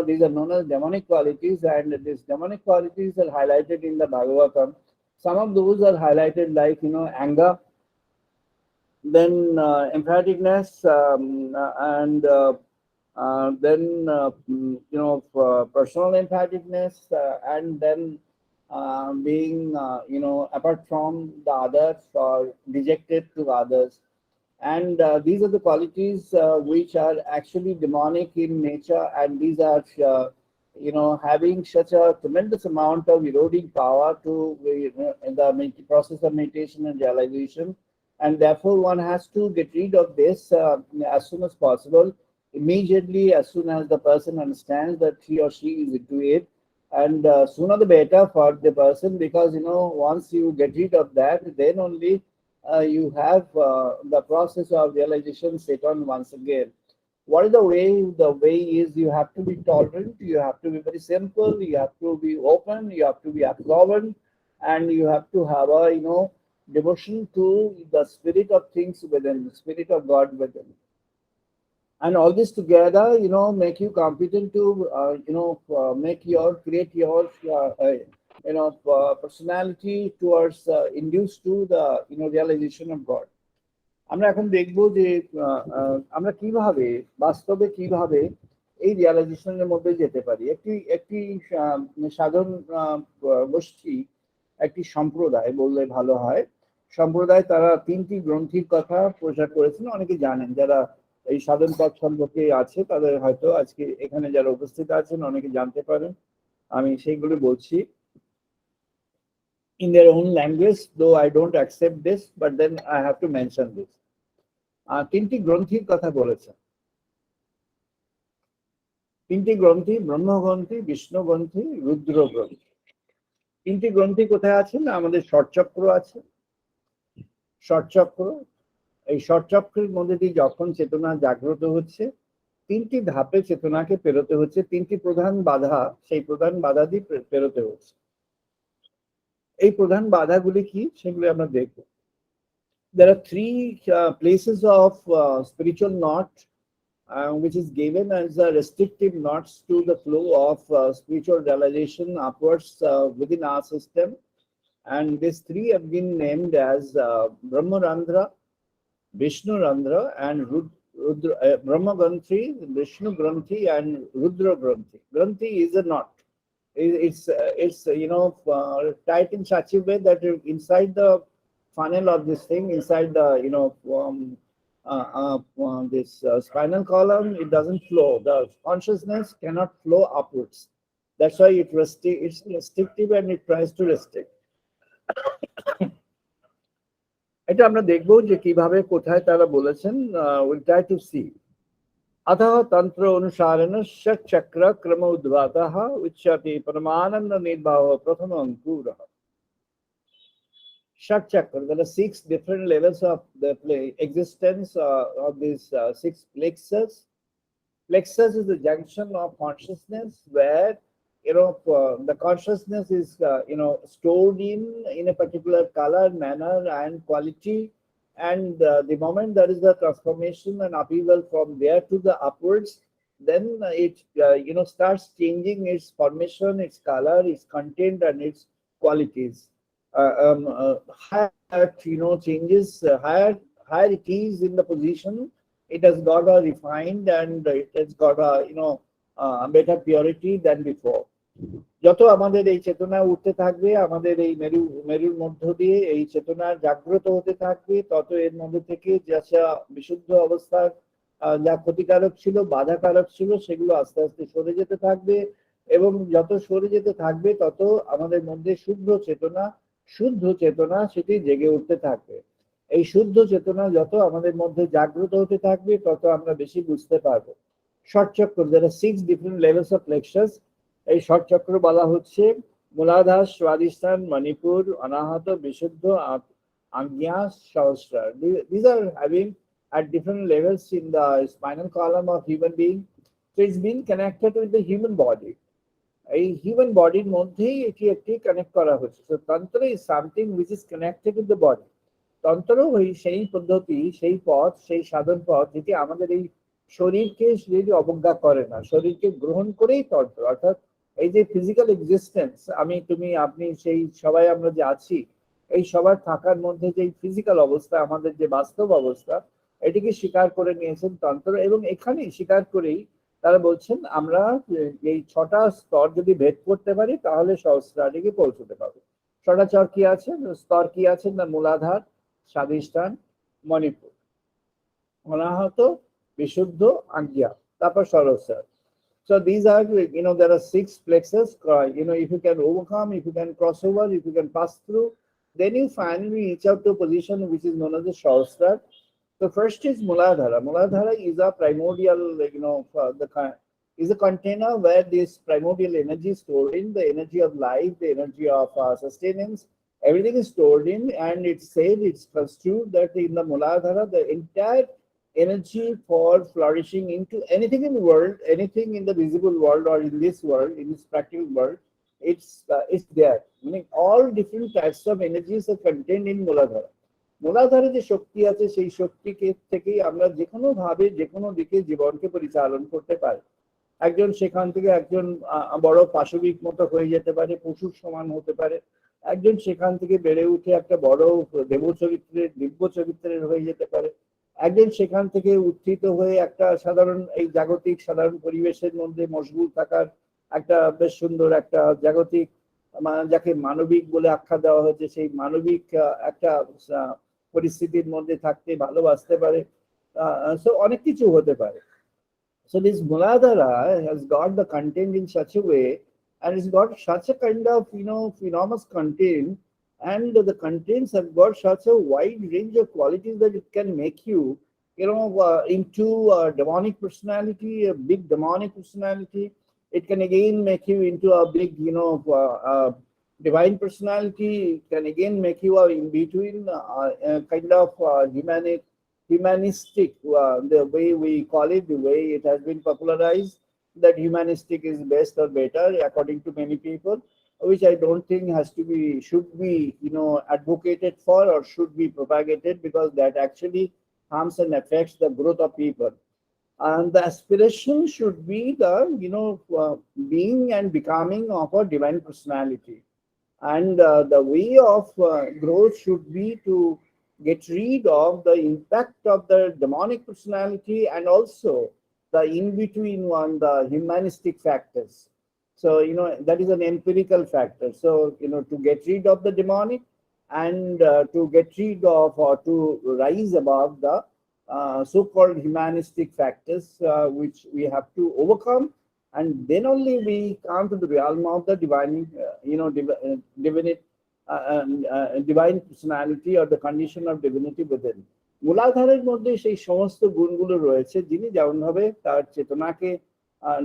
these are known as demonic qualities, and these demonic qualities are highlighted in the Bhagavatam. Some of those are highlighted like anger, then emphaticness, and then personal emphaticness, and then being apart from the others or dejected to others. And these are the qualities which are actually demonic in nature, and these are having such a tremendous amount of eroding power to in the process of meditation and realization. And therefore one has to get rid of this as soon as possible, immediately, as soon as the person understands that he or she is into it. And sooner the better for the person, because once you get rid of that, then only you have the process of realization set on once again. What is the way? The way is you have to be tolerant, you have to be very simple, you have to be open, you have to be absorbent, and you have to have a devotion to the spirit of things within, the spirit of God within. And all this together, make you competent to, create your, personality towards, induced to the, realization of God. আমরা এখন দেখব যে আমরা কিভাবে বাস্তবে কিভাবে এই রিয়ালাইজেশনের মধ্যে যেতে পারি। একটি একটি সাধন গোষ্ঠী, একটি সম্প্রদায় বললে ভালো হয়, সম্প্রদায় তারা 3টি গ্রন্থির কথা প্রচার করেছেন। অনেকে জানেন, যারা এই সাধন পথ সম্পর্কে আছে তাদের হয়তো আজকে এখানে যারা উপস্থিত আছেন অনেকে জানতে পারেন। আমি সেইগুলো বলছি in their own language, though I don't accept this, but then I have to mention this. 3টি গ্রন্থির কথা বলেছেন। 3টি গ্রন্থি, ব্রহ্মগ্রন্থি, বিষ্ণু গ্রন্থি, রুদ্র গ্রন্থি। 3টি গ্রন্থি কোথায় আছে না, আমাদের ষটচক্র আছে। ষটচক্র, এই ষটচক্রের মধ্যে দিয়ে যখন চেতনা জাগ্রত হচ্ছে, 3টি ধাপে চেতনাকে পেরোতে হচ্ছে। 3টি প্রধান বাধা, সেই প্রধান বাধা দিয়ে পেরোতে হচ্ছে। এই প্রধান বাধাগুলি কি সেগুলি আমরা দেখব। There are 3 places of spiritual knot which is given as a restrictive knots to the flow of spiritual realization upwards within our system, and these 3 have been named as Brahma Randhra, Vishnu Randhra, and Rudra. Brahma Granthi, Vishnu Granthi, and Rudra Granthi. Granthi is a knot. It's tight in such a way that inside the funnel of this thing, inside the this spinal column, it doesn't flow. The consciousness cannot flow upwards. That's why it's restrictive, and it tries to restrict. এটা আমরা দেখব যে কিভাবে কোথায় তারা বলেছেন। we'll try to see. अतः तंत्र अनुसारेण षट चक्र क्रम उद्वातः उच्यते परमानंद निर्भाव प्रथम अंकुरः। षट चक्र, there are 6 different levels of the existence of these 6 plexus. Plexus is the junction of consciousness where the consciousness is stored in a particular color, manner, and quality. And the moment there is a transformation and upheaval from there to the upwards, then it starts changing its formation, its color, its content, and its qualities. Higher changes, higher it is in the position, it has got a refined, and it has got a better purity than before. যত আমাদের এই চেতনা উঠতে থাকবে, আমাদের এই মেরুর মধ্য দিয়ে এই চেতনা জাগ্রত হতে থাকবে, তত এর মধ্যে থেকে যা বিশুদ্ধ অবস্থার যা ক্ষতিকারক ছিল, বাধাকারক ছিল, সেগুলো আস্তে আস্তে সরে যেতে থাকবে। এবং যত সরে যেতে থাকবে, তত আমাদের মধ্যে শুদ্ধ চেতনা সেটি জেগে উঠতে থাকবে। এই শুদ্ধ চেতনা যত আমাদের মধ্যে জাগ্রত হতে থাকবে, তত আমরা বেশি বুঝতে পারবো। ষট চক্র, there are 6 different levels of plexus। এই ষট চক্র বলা হচ্ছে মূলাধার, স্বাধিষ্ঠান, মণিপুর, অনাহত, বিশুদ্ধ, আজ্ঞা, সহস্রার। These are having at different levels in the spinal column of human being. So it's been connected with the human body. এই হিউম্যান বডির মধ্যেই এটি একটি কানেক্ট করা হচ্ছে। So tantra is something which is connected with the body. তন্ত্র ওই সেই পদ্ধতি, সেই পথ, সেই সাধন পথ যেটি আমাদের এই শরীরকে যদি অবজ্ঞা করে না, শরীরকে গ্রহণ করেই তন্ত্র। অর্থাৎ এই যে ফিজিক্যাল এক্সিস্টেন্স, আমি, তুমি, আপনি, সেই সবাই আমরা যে আছি, এই সবার থাকার মধ্যে যে ফিজিক্যাল অবস্থা, আমাদের যে বাস্তব অবস্থা, এটিকে স্বীকার করে নিয়েছেন তন্ত্র। এবং এখানেই স্বীকার করেই তারা বলছেন আমরা এই 6টা স্তর যদি ভেদ করতে পারি, তাহলে সহস্রারিকে পৌঁছতে পারবো। 6টা স্তর কি আছে, স্তর কি আছে না, মূলাধার, স্বাধিষ্ঠান, মণিপুর, অনাহত, বিশুদ্ধ, আজ্ঞা, তারপর সরস্বর। So these are, there are 6 plexus. If you can overcome, if you can cross over, if you can pass through, then you finally reach out to a position which is known as the Shastra. So first is Muladhara. Muladhara is a primordial, is a container where this primordial energy is stored in, the energy of life, the energy of sustenance. Everything is stored in, and it's said, it's construed that in the Muladhara, the entire energy for flourishing into anything in the world, anything in the visible world or in this world, in this practical world, it's there. Meaning all different types of energies are contained in Muladhara. মূলাধারে যে শক্তি আছে, সেই শক্তিকে থেকেই আমরা যে কোনো ভাবে যে কোনো দিকে জীবনকে পরিচালন করতে পারি। একজন সেখান থেকে একজন বড় পাশবিক মতো হয়ে যেতে পারে, পশুর সমান হতে পারে। একজন সেখান থেকে বেড়ে উঠে একটা বড় দেব চরিত্রের, দিব্য চরিত্রের হয়ে যেতে পারে। একজন সেখান থেকে উত্থিত হয়ে একটা সাধারণ, এই জাগতিক সাধারণ পরিবেশের মধ্যে মশগুল থাকার একটা বেশ সুন্দর একটা জাগতিক, যাকে মানবিক বলে আখ্যা দেওয়া হয়েছে, সেই মানবিক একটা পরিস্থিতির মধ্যে থাকতে ভালোবাসতে পারে। সো অনেক কিছু হতে পারে। So this Muladhara has got the content in such a way, and it's got such a kind of, enormous content, and the contents have got such a wide range of qualities that it can make you, into a demonic personality, a big demonic personality. It can again make you into a big, divine personality. It can again make you a in between, kind of humanistic, the way we call it, the way it has been popularized, that humanistic is best or better according to many people, which I don't think should be, advocated for or should be propagated, because that actually harms and affects the growth of people. And the aspiration should be the, being and becoming of a divine personality. And the way of growth should be to get rid of the impact of the demonic personality, and also the in-between one, the humanistic factors. So, that is an empirical factor. So, to get rid of the demonic, and to get rid of, or to rise above the so-called humanistic factors, which we have to overcome, and then only we come to the realm of the divine personality, or the condition of divinity within. মূলাধারের মধ্যে সেই সমস্ত গুণগুলো রয়েছে, যিনি যেমন ভাবে তার চেতনাকে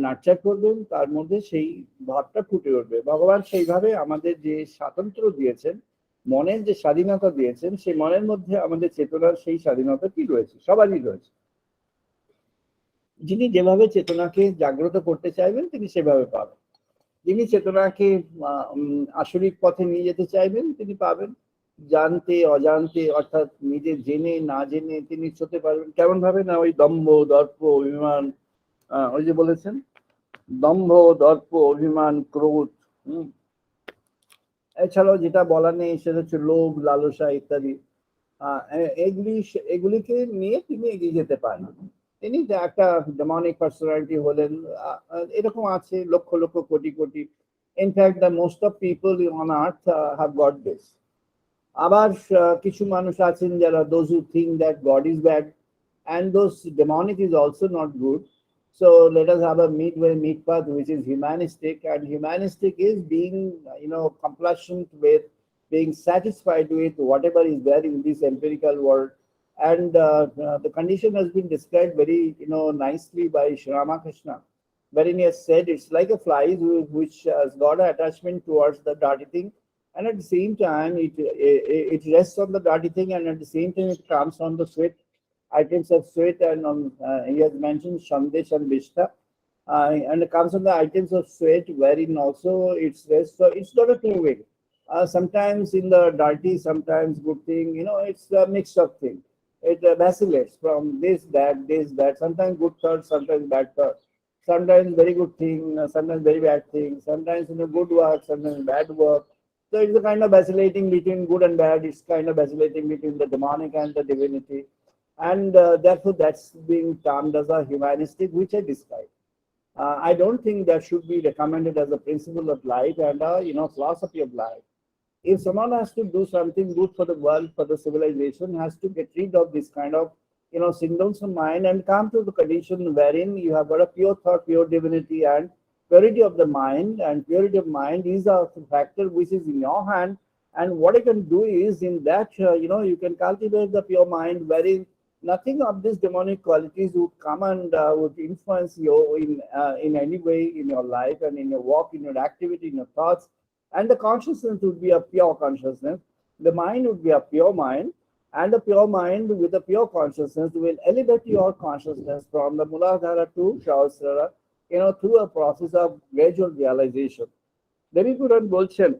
নার্চার করবেন, তার মধ্যে সেই ভাবটা ফুটে উঠবে। ভগবান সেইভাবে আমাদের যে স্বাতন্ত্র্য দিয়েছেন, মনের যে স্বাধীনতা দিয়েছেন, সেই মনের মধ্যে আমাদের চেতনার সেই স্বাধীনতা কি রয়েছে, সবারই রয়েছে। যিনি যেভাবে চেতনাকে জাগ্রত করতে চাইবেন, তিনি সেভাবে পাবেন। যিনি চেতনাকে আসরিক পথে নিয়ে যেতে চাইবেন, তিনি পাবেন। জানতে অজান্তে, অর্থাৎ নিজে জেনে না জেনে তিনি চলতে পারবেন। কেমন ভাবে না, ওই দম্ভ, দর্প, অভিমান, ওই যে বলেছেন দম্ভ, দর্প, অভিমান, ক্রোধ, এছাড়াও যেটা বলা নেই সেটা হচ্ছে লোভ, লালসা ইত্যাদি। এগুলিকে নিয়ে তিনি এগিয়ে যেতে পারেন। তিনি একটা ডেমনিক পার্সোনালিটি হলেন, এরকম আছে lakh lakh crore crore. In fact, the most of people on earth have got this. আবার কিছু মানুষ আছেন যারা those who think that God is bad, and those demonic is also not good. So let us have a midway mid path, which is humanistic, and humanistic is being complacent with, being satisfied with whatever is there in this empirical world. And the condition has been described very nicely by Sri Ramakrishna, wherein he has said it's like a fly which has got an attachment towards the dirty thing, and at the same time it rests on the dirty thing, and at the same time it comes on the sweat items of sweat, and on he has mentioned Shandesh and Vishta, and it comes on the items of sweat wherein also it's rests. So it's not a two-way. Sometimes in the dirty, sometimes good thing, it's a mix of things. It vacillates from this that, sometimes good thought, sometimes bad thought, sometimes very good thing, sometimes very bad thing, sometimes good work, sometimes bad work. So it's a kind of vacillating between good and bad. It's kind of vacillating between the demonic and the divinity. And therefore, that's being termed as a humanistic, which I described. I don't think that should be recommended as a principle of life and a philosophy of life. If someone has to do something good for the world, for the civilization, has to get rid of this kind of symptoms of mind and come to the condition wherein you have got a pure thought, pure divinity, and purity of the mind. And purity of mind is a factor which is in your hand. And what you can do is, in that you can cultivate the pure mind, wherein nothing of these demonic qualities would come and would influence you in any way in your life and in your work, in your activity, in your thoughts. And the consciousness would be a pure consciousness. The mind would be a pure mind, and the pure mind with a pure consciousness will elevate your consciousness from the Muladhara to Sahasrara, through a process of gradual realization. দেবী পুরাণ বলছেন,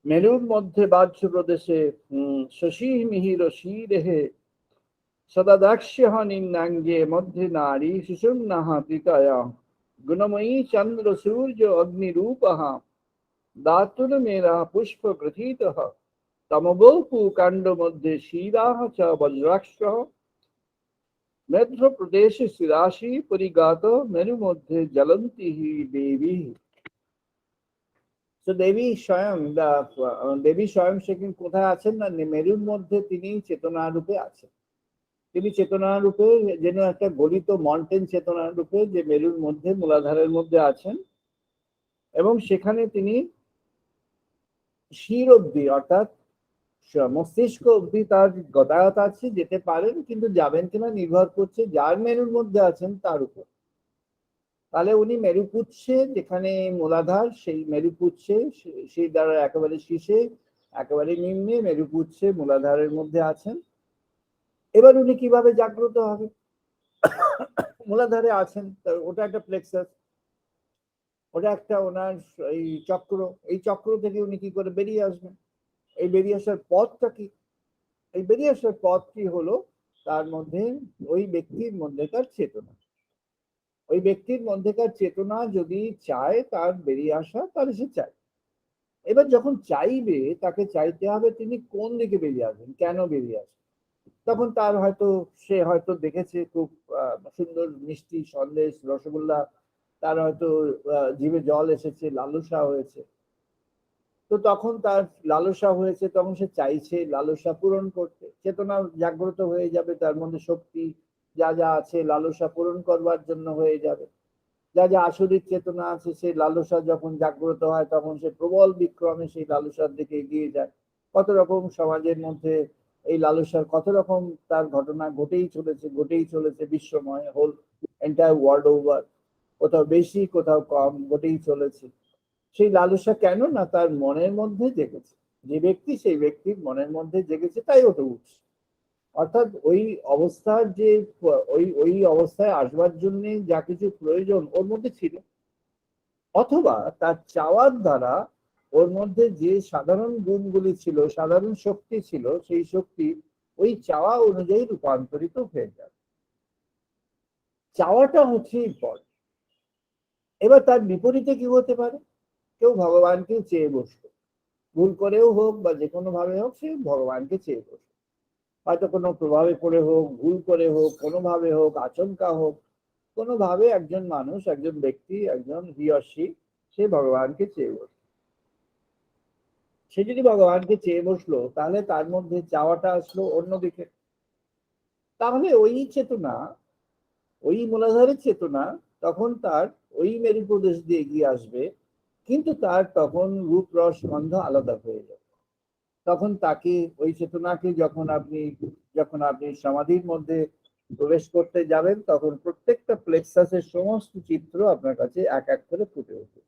মেরুর মধ্যে বাহ্য প্রদেশে শশী মিহির শিরেহে সদাদাক্ষ্য নিন্নাঙ্গে মধ্যে নারী শিশুন্নাহা তৃতয়া গুণময়ী চন্দ্র সূর্য অগ্নিরূপঃ দাতুর মেরা পুষ্প গ্রথিতঃ তমবপু কাণ্ড মধ্যে শিরাহ চ বজ্রাক্ষ মেধ্র প্রদেশে শিরাশি পরিগাত মেরু মধ্যে জ্বলন্তি হি দেবী। So দেবী স্বয়ং সেখানে কোথায় আছেন না, মেরুর মধ্যে তিনি চেতনা রূপে আছেন। তিনি চেতনা রূপে যেন একটা গলিত মন্টেন চেতনা রূপে যে মেরুর মধ্যে মূলাধারের মধ্যে আছেন, এবং সেখানে তিনি শির অব্দি অর্থাৎ মস্তিষ্ক অব্দি তার গতাগত আছে, যেতে পারেন, কিন্তু যাবেন কিনা নির্ভর করছে যার মেরুর মধ্যে আছেন তার উপর। তাহলে উনি মেরুপুচ্ছে, যেখানে মূলাধার, সেই মেরুপুচ্ছে সেই দ্বারা একেবারে শীর্ষে একেবারে নিম্নে মেরুপুচ্ছে মূলাধারের মধ্যে আছেন। এবার উনি কিভাবে জাগ্রত হবে? মূলাধারে আছেন, ওটা একটা প্লেক্সাস, ওটা একটা ওনার এই চক্র। এই চক্র থেকে উনি কি করে বেরিয়ে আসবেন? এই বেরিয়ে আসার পথটা কি? এই বেরিয়ে আসার পথটি হলো তার মধ্যে ওই ব্যক্তির মধ্যেকার চেতনা। ওই ব্যক্তির মধ্যেকার চেতনা যদি চায় তার বেরিয়ে আসা, তাহলে সে চায়। এবার যখন চাইবে, তাকে চাইতে হবে তিনি কোন দিকে বেরিয়ে আসবেন, কেন বেরিয়ে আসবেন। তখন তার সে হয়তো দেখেছে খুব সুন্দর মিষ্টি সন্দেশ, রসগোল্লা, তার হয়তো জিভে জল এসেছে, লালসা হয়েছে। তো তখন তার লালসা হয়েছে, তখন সে চাইছে লালসা পূরণ করতে। চেতনা জাগ্রত হয়ে যাবে, তার মধ্যে শক্তি যা যা আছে লালসা পূরণ করবার জন্য হয়ে যাবে। যা যা আসরিক চেতনা আছে, সেই লালসা যখন জাগ্রত হয়, তখন সে প্রবল বিক্রমে সেই লালসার দিকে এগিয়ে যায়। কত রকম সমাজের মধ্যে এই লালসার কত রকম তার ঘটনা ঘটেই চলেছে বিশ্বময়, হোল এন্টায়ার ওয়ার্ল্ড ওভার, কোথাও বেশি কোথাও কম ঘটেই চলেছে। সেই লালসা কেন না তার মনের মধ্যে জেগেছে। যে ব্যক্তি, সেই ব্যক্তির মনের মধ্যে জেগেছে, তাই ওটা উঠছে। অর্থাৎ ওই অবস্থার যে ওই অবস্থায় আসবার জন্য যা কিছু প্রয়োজন ওর মধ্যে ছিল, অথবা তার চাওয়ার দ্বারা ওর মধ্যে যে সাধারণ গুণগুলি ছিল, সাধারণ শক্তি ছিল, সেই শক্তি ওই চাওয়া অনুযায়ী রূপান্তরিত হয়ে যাবে। চাওয়াটা হচ্ছে ইম্পর্টেন্ট। এবার তার বিপরীতে কি হতে পারে? কেউ ভগবানকে চেয়ে বসবে, ভুল করেও হোক বা যে কোনো ভাবে হোক, সে ভগবানকে চেয়ে বসবে। হয়তো কোনো প্রভাবে পড়ে হোক, ভুল করে হোক, কোনোভাবে হোক, আচমকা হোক, কোনোভাবে একজন মানুষ, একজন ব্যক্তি, একজন হি অর সি সে ভগবানকে চেয়ে বসলো। সে যদি ভগবানকে চেয়ে বসলো তাহলে তার মধ্যে চাওয়াটা আসলো অন্যদিকে। তাহলে ওই চেতনা, ওই মূলাধারের চেতনা তখন তার ওই মেরু প্রদেশ দিয়ে এগিয়ে আসবে, কিন্তু তার তখন রূপ রস গন্ধ আলাদা হয়ে যাবে। তখন তাকে ওই চেতনাকে যখন আপনি সমাধির মধ্যে প্রবেশ করতে যাবেন, তখন প্রত্যেকটা প্লেক্সাসের সমস্ত চিত্র আপনার কাছে এক এক করে ফুটে উঠবে।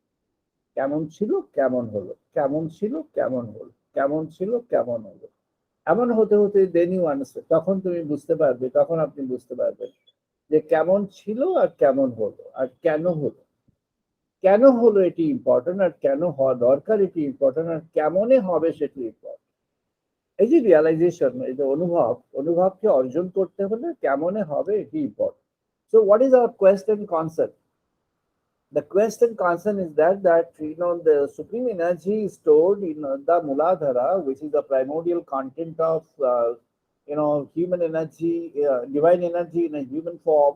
কেমন ছিল, কেমন হলো, কেমন ছিল, কেমন হলো, কেমন ছিল, কেমন হলো, এমন হতে হতে দেন ইউ আন্ডারস্ট্যান্ড। তখন তুমি বুঝতে পারবে, তখন আপনি বুঝতে পারবেন যে কেমন ছিল আর কেমন হলো আর কেন হলো। কেন হলো এটি ইম্পর্টেন্ট, আর কেন হওয়া দরকার এটি ইম্পর্টেন্ট, আর কেমনে হবে সেটি ইম্পর্টেন্ট। এই যে রিয়ালাইজেশন, এই যে অনুভবকে অর্জন করতে হলে কেমনে হবে এটি important. So what is our quest and concept? The quest and concern is that the supreme energy is stored in the Muladhara, which is the primordial content of human energy, divine energy in a human form.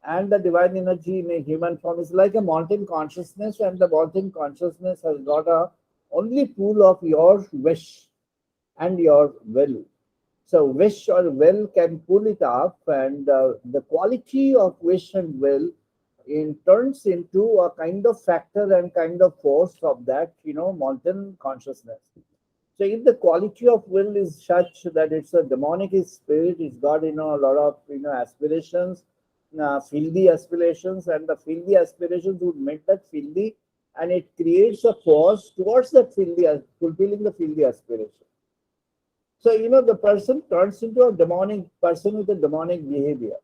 And the divine energy in a human form is like a molten consciousness, and the molten consciousness has got a only pool of your wish and your will. So wish or will can pull it up, and the quality of wish and will turns into a kind of factor and kind of force of that molten consciousness. So if the quality of will is such that it's a demonic spirit, it's got a lot of aspirations, filthy aspirations, and the filthy aspirations would make that filthy, and it creates a force towards that filthy, fulfilling the filthy aspiration. So the person turns into a demonic person with a demonic behavior.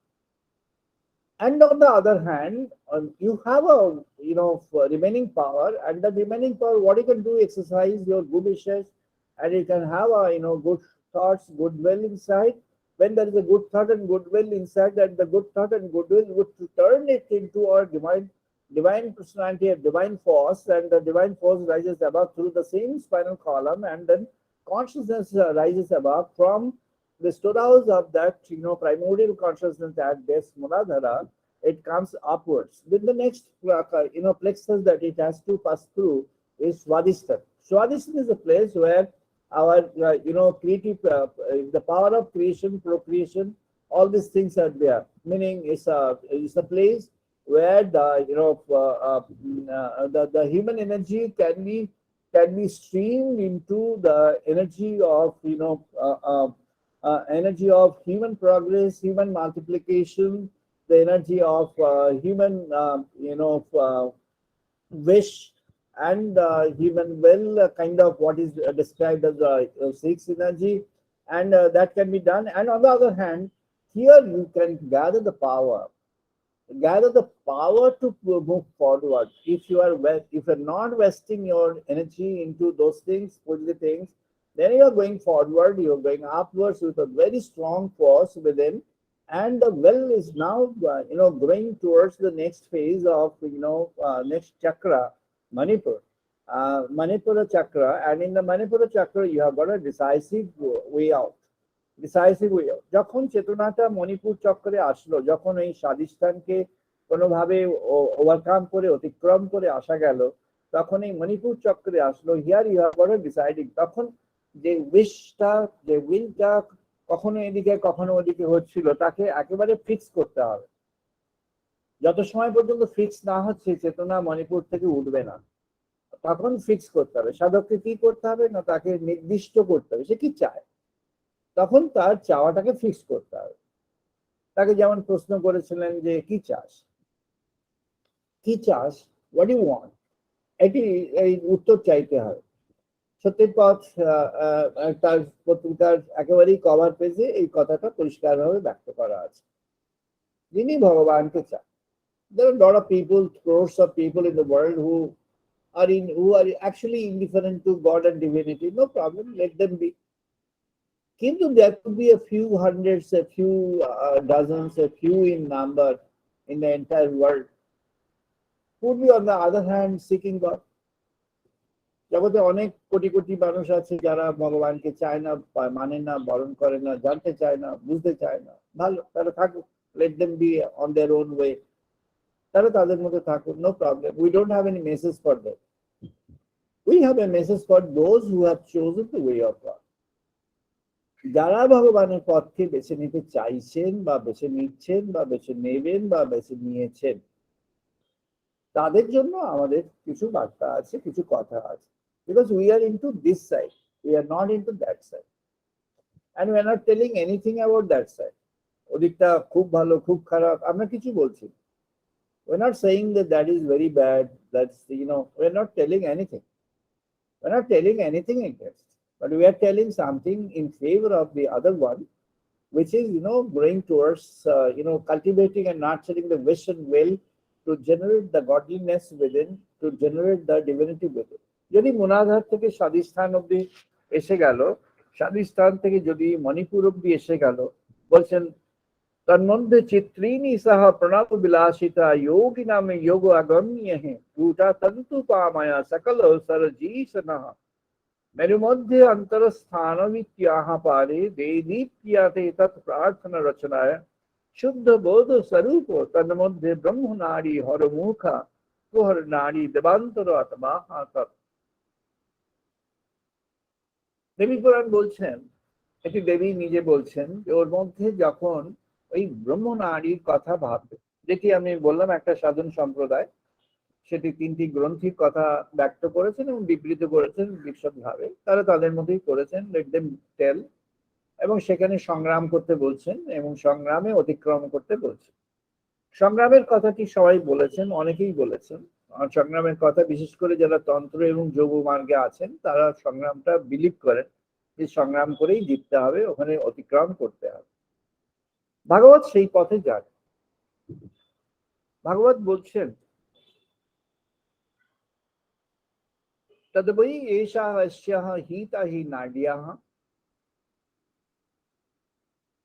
And on the other hand, you have a remaining power, and the remaining power, what you can do, exercise your good wishes, and you can have a good thoughts, goodwill inside. When there is a good thought and goodwill inside, that the good thought and goodwill would turn it into a divine personality, a divine force, and the divine force rises above through the same spinal column, and then consciousness rises above from the storehouse of that primordial consciousness at base Muladhara. It comes upwards. Then the next plexus that it has to pass through is Swadhisthana. Swadhisthana is a place where our creative the power of creation, procreation, all these things are there. Meaning it's a place where the human energy can be streamed into the energy of energy of human progress, human multiplication, the energy of human wish, and human will, kind of what is described as the six energy, and that can be done. And on the other hand, here you can gather the power to move forward. If you're not vesting your energy into those things, positive things, then you are going forward, you are going upwards with a very strong force within, and the will is now going towards the next phase of next chakra, Manipur. Manipura chakra, and in the Manipura chakra you have got a decisive way out. যখন চেতনাটা মণিপুর চক্রে আসলো, যখন এই স্বাধিষ্ঠানকে কোনোভাবে overcome করে, অতিক্রম করে আসা গেল, তখন এই মণিপুর চক্রে আসলো। Here you have got deciding. তখন যে উইশটা, যে উইলটা কখনো এদিকে কখনো ওদিকে হচ্ছিল, তাকে একেবারে ফিক্স করতে হবে। যত সময় পর্যন্ত ফিক্স না হচ্ছে, চেতনা মণিপুর থেকে উঠবে না। তখন ফিক্স করতে হবে। সাধককে কি করতে হবে না, তাকে নির্দিষ্ট করতে হবে সে কি চায়। তখন তার চাওয়াটাকে ফিক্স করতে হবে। তাকে যেমন প্রশ্ন করেছিলেন যে কি চাস, হোয়াট ইউ ওয়ান্ট, এটি এই উত্তর চাইতে হবে। সত্যের পথ তার পত্রিকার একেবারেই কভার পেজে এই কথাটা পরিষ্কারভাবে ব্যক্ত করা আছে। যিনি ভগবানকে চান, there are a lot of people, crores of people in the world who are actually indifferent to God and divinity. No problem, let them be. কিন্তু there could be a few hundreds, a few dozens, a few in number in the entire world who would be on the other hand seeking God. জগতে অনেক কোটি কোটি মানুষ আছে যারা ভগবানকে চায় না, মানে না, বরণ করে না, জানতে চায় না, বুঝতে চায় না। ভালো, তারা থাকুক, let them be on their own way. তারা তাদের মধ্যে থাকুন, no problem, we don't have any message for that. We have a message for those who have chosen the way of God. যারা ভগবানের পথকে বেছে নিতে চাইছেন বা বেছে নিচ্ছেন বা বেছে নেবেন বা বেছে নিয়েছেন, তাদের জন্য আমাদের কিছু বার্তা আছে, কিছু কথা আছে। Because we are into this side, we are not into that side, and we are not telling anything about that side. ওদিকটা খুব ভালো, খুব খারাপ, আমরা কিছু বলছি না। We're not saying that that is very bad. That's, we're not telling anything. We're not telling anything against, but we are telling something in favor of the other one, which is, going towards, cultivating and nurturing the wish and will to generate the godliness within, to generate the divinity within. যদি মুনাধার থেকে স্বাধিষ্ঠান অব্দি এসে গেল, স্বাধিষ্ঠান থেকে যদি মণিপুর অব্দি এসে গেল, বলছেন तन्मध्य चित्रीनि सह प्रणव विलासिता योगी नामे योग अगम्य है टूटा तंतु पामया सकल सरजीस नः मेरे मध्य अंतर स्थान वित्याह पारे दे दीप्याते तत् प्रार्थना रचनाय शुद्ध बोध स्वरूप तन्मध्य ब्रह्म नारी हर मुखा कुहर नारी देवांतर आत्मा तत्। দেবী পুরাণ বলছেন, একটি দেবী নিজে বলছেন যে ওর মধ্যে যখন ওই ব্রহ্ম নারীর কথা ভাববে, যেটি আমি বললাম একটা সাধন সম্প্রদায় সেটি 3টি গ্রন্থির কথা ব্যক্ত করেছেন এবং বিবৃত করেছেন বিশদভাবে, তারা তাদের মধ্যেই করেছেন, লেট দেম টেল, এবং সেখানে সংগ্রাম করতে বলছেন এবং সংগ্রামে অতিক্রম করতে বলছেন। সংগ্রামের কথাটি সবাই বলেছেন, অনেকেই বলেছেন। সংগ্রামের কথা বিশেষ করে যারা তন্ত্র এবং যোগ মার্গে আছেন তারা সংগ্রামটা বিলিভ করেন যে সংগ্রাম করেই জিততে হবে, ওখানে অতিক্রম করতে হবে। ভাগবত সেই পথে যান। ভাগবত বলছেন তদ্বৈ এষা अस्याः हिता हि नाड्याः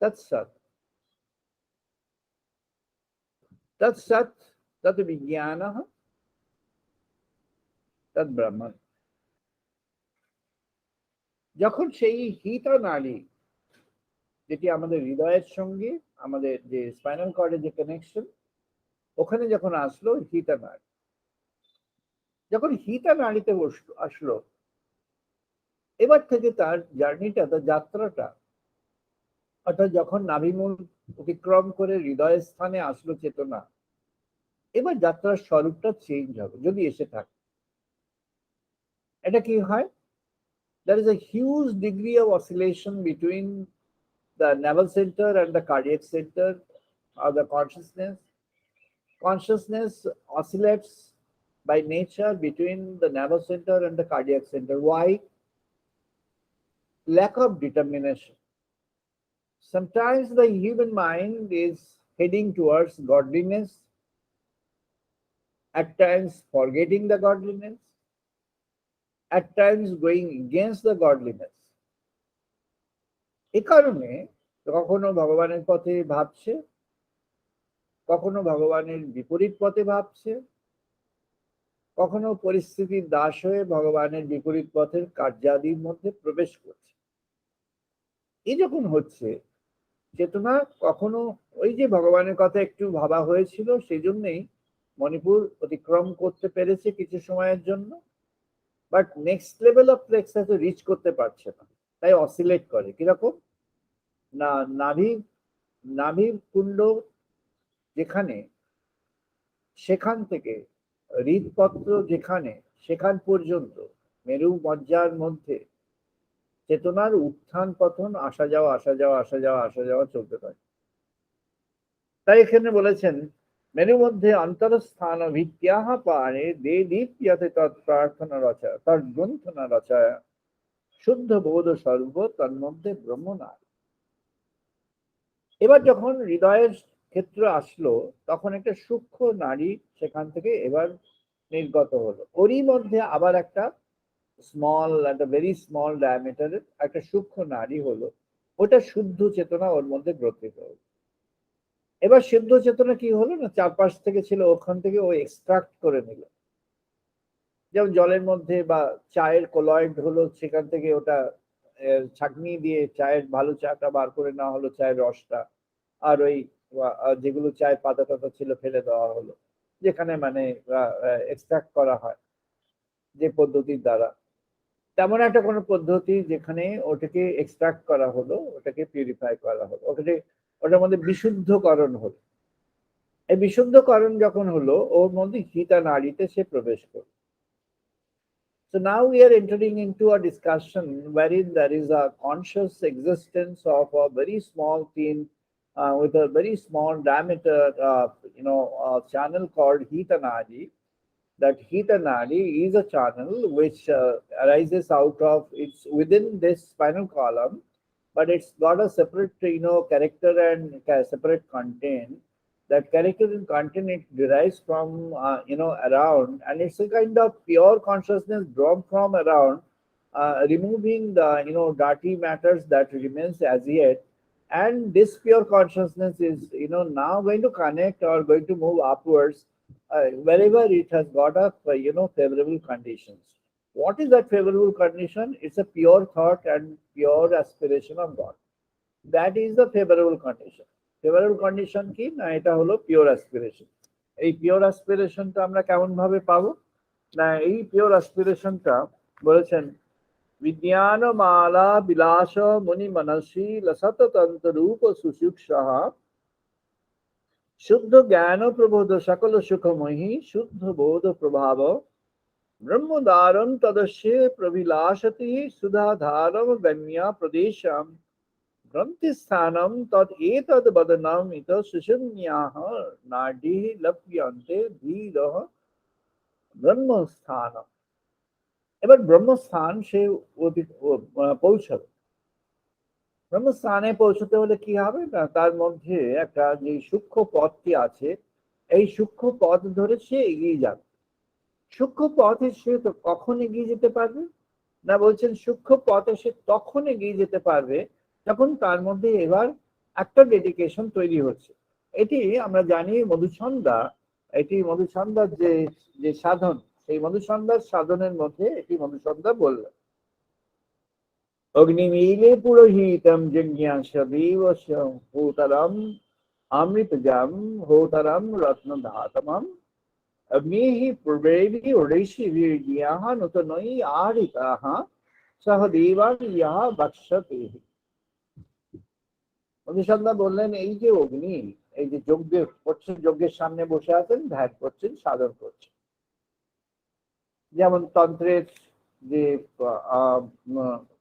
तत्सत् तत्सत् तत् विज्ञानः तत् ब्रह्म। যখন সেই হিতা নাড়ি, যেটি আমাদের হৃদয়ের সঙ্গে আমাদের যে স্পাইনাল কর্ডের যে কানেকশন, ওখানে যখন আসলো হিতা নাড়ি, যখন হিতা নাড়িতে আসলো, এবার থেকে তার জার্নিটা, তার যাত্রাটা, অর্থাৎ যখন নাভিমূল অতিক্রম করে হৃদয়ের স্থানে আসলো চেতনা, এবার যাত্রার স্বরূপটা চেঞ্জ হবে যদি এসে থাকে। এটা কি হয়? There is a huge degree of oscillation between the navel center and the cardiac center of the consciousness. Consciousness oscillates by nature between the navel center and the cardiac center. Why? Lack of determination. Sometimes the human mind is heading towards godliness, at times forgetting the godliness, at times going against the godliness. এই কারণে কখনো ভগবানের পথে ভাবছে, কখনো ভগবানের বিপরীত পথে ভাবছে, কখনো পরিস্থিতির দাস হয়ে ভগবানের বিপরীত পথের কার্যাদির মধ্যে প্রবেশ করছে। এই যখন হচ্ছে, চেতনা কখনো ওই যে ভগবানের কথা একটু ভাবা হয়েছিল সেই জন্যই মণিপুর অতিক্রম করতে পেরেছে কিছু সময়ের জন্য, বাট নেক্সট লেভেল অফ প্লেক্সাসে রিচ করতে পারছে না, তাই অসিলেট করে। কিরকম না, নাভির কুণ্ড যেখানে, সেখান থেকে হৃদপত্র যেখানে, সেখান পর্যন্ত মেরু মজ্জার মধ্যে চেতনার উত্থান পতন, আসা যাওয়া, আসা যাওয়া, আসা যাওয়া, আসা যাওয়া চলতে থাকে। তাই এখানে বলেছেন মেরু মধ্যে অন্তরস্থান ভিত্যাহ পারে দে দীপ্যতে তৎপ্রার্থনা রচয় তদ্গ্রন্থনা রচয় শুদ্ধ বোধ সর্ব তন্মধ্যে ব্রহ্ম নারী। এবার যখন হৃদয়ের ক্ষেত্র আসলো, তখন একটা সূক্ষ্ম নারী সেখান থেকে এবার নির্গত হলো। ওরই মধ্যে আবার একটা স্মল, একটা ভেরি স্মল ডায়ামিটারের একটা সূক্ষ্ম নারী হলো, ওটা শুদ্ধ চেতনা ওর মধ্যে গ্রথিত হলো। এবার শুদ্ধ চেতনা কি হলো না, চারপাশ থেকে ছিল, ওখান থেকে ও এক্সট্রাক্ট করে নিল। যেমন জলের মধ্যে বা চায়ের কলয়েড হলো, সেখান থেকে ওটা ছাঁকনি দিয়ে চায়ের ভালো চাটা বার করে নেওয়া হলো, চায়ের রসটা, আর ওই যেগুলো চায়ের পাতা টাতা ছিল ফেলে দেওয়া হলো। যেখানে মানে এক্সট্রাক্ট করা হয় যে পদ্ধতির দ্বারা, তেমন একটা কোনো পদ্ধতি যেখানে ওটাকে এক্সট্রাক্ট করা হলো, ওটাকে পিউরিফাই করা হলো, ওটাকে ওটার মধ্যে বিশুদ্ধকরণ হলো। এই বিশুদ্ধকরণ যখন হলো, ওর মধ্যে গীতা নাড়িতে সে প্রবেশ করলো। So now we are entering into a discussion wherein there is a conscious existence of a very small thin, with a very small diameter, channel called Hita Nadi. That Hita Nadi is a channel which arises out of, it's within this spinal column, but it's got a separate, character and separate content. That character and content it derives from, around, and it's a kind of pure consciousness drawn from around, removing the, dirty matters that remains as yet. And this pure consciousness is, now going to connect or going to move upwards, wherever it has got a, favorable conditions. What is that favorable condition? It's a pure thought and pure aspiration of God. That is the favorable condition. Favorable condition কি না, এটা হলো pure aspiration. এই pure অ্যাসপিরেশনটা আমরা কেমন ভাবে পাবো? না, এই পিওর অ্যাসপিরেশনটা বলেছেন विज्ञान माला विलास मुनि मनसी लसत तंत्र रूप सुशिक्षा शुद्ध ज्ञान प्रबोध सकल सुखमयी शुद्ध बोध प्रभाव ब्रह्मदारम तदस्य प्रभिलाषति सुधाधारम गम्या प्रदेशम ग्रंथि स्थानम तद एतद वदनम इत सुशन्याः नाडी लप्यन्ते धीरः ब्रह्मस्थानम। এবার ব্রহ্মস্থান সে পৌঁছাবে। ব্রহ্মস্থানে পৌঁছতে হলে কি হবে না, তার মধ্যে একটা যে সূক্ষ্ম পথটি আছে, এই সূক্ষ্ম পথ ধরে সে এগিয়ে যাবে। সূক্ষ্ম পথে সে তো কখন এগিয়ে যেতে পারবে না, বলছেন সূক্ষ্ম পথে সে তখন এগিয়ে যেতে পারবে যখন তার মধ্যে এবার একটা ডেডিকেশন তৈরি হচ্ছে। এটি আমরা জানি মধুছন্দা, এটি মধুছন্দার যে যে সাধন, সেই মধুসন্ধার সাধনের মধ্যে এটি মধুসন্ধা বললেন অগ্নিমিলে পুরোহিতম জিজ্ঞাসদেব হোতরম অমৃতজম হোতরম রত্নধাতমম অগ্নিহি পূর্বেভি ঋষি বীর্যাহ নূতনৈ আরিতাহ সহ দেবান ইহ বক্ষতে। মধুসন্ধা বললেন এই যে অগ্নি, এই যে যজ্ঞ করছেন, যজ্ঞের সামনে বসে আছেন, ধ্যান করছেন, সাধন করছেন। যেমন তন্ত্রের যে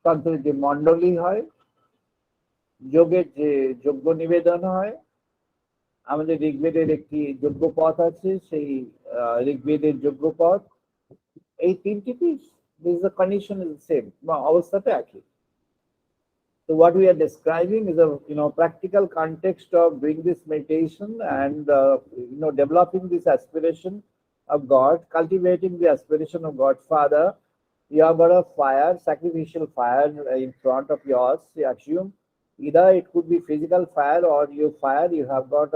তন্ত্রের যে মণ্ডলী হয়, যোগের যে যজ্ঞ নিবেদন হয়, আমাদের ঋগ্বেদের একটি যজ্ঞ পথ আছে, সেই ঋগ্বেদের যজ্ঞ পথ, এই তিনটি piece, this the condition is same, অবস্থাটা একই। So what we are describing is a practical context of doing this meditation and developing this aspiration of God, cultivating the aspiration of God. Father, you have got a fire, sacrificial fire in front of yours. You assume either it could be physical fire or your fire you have got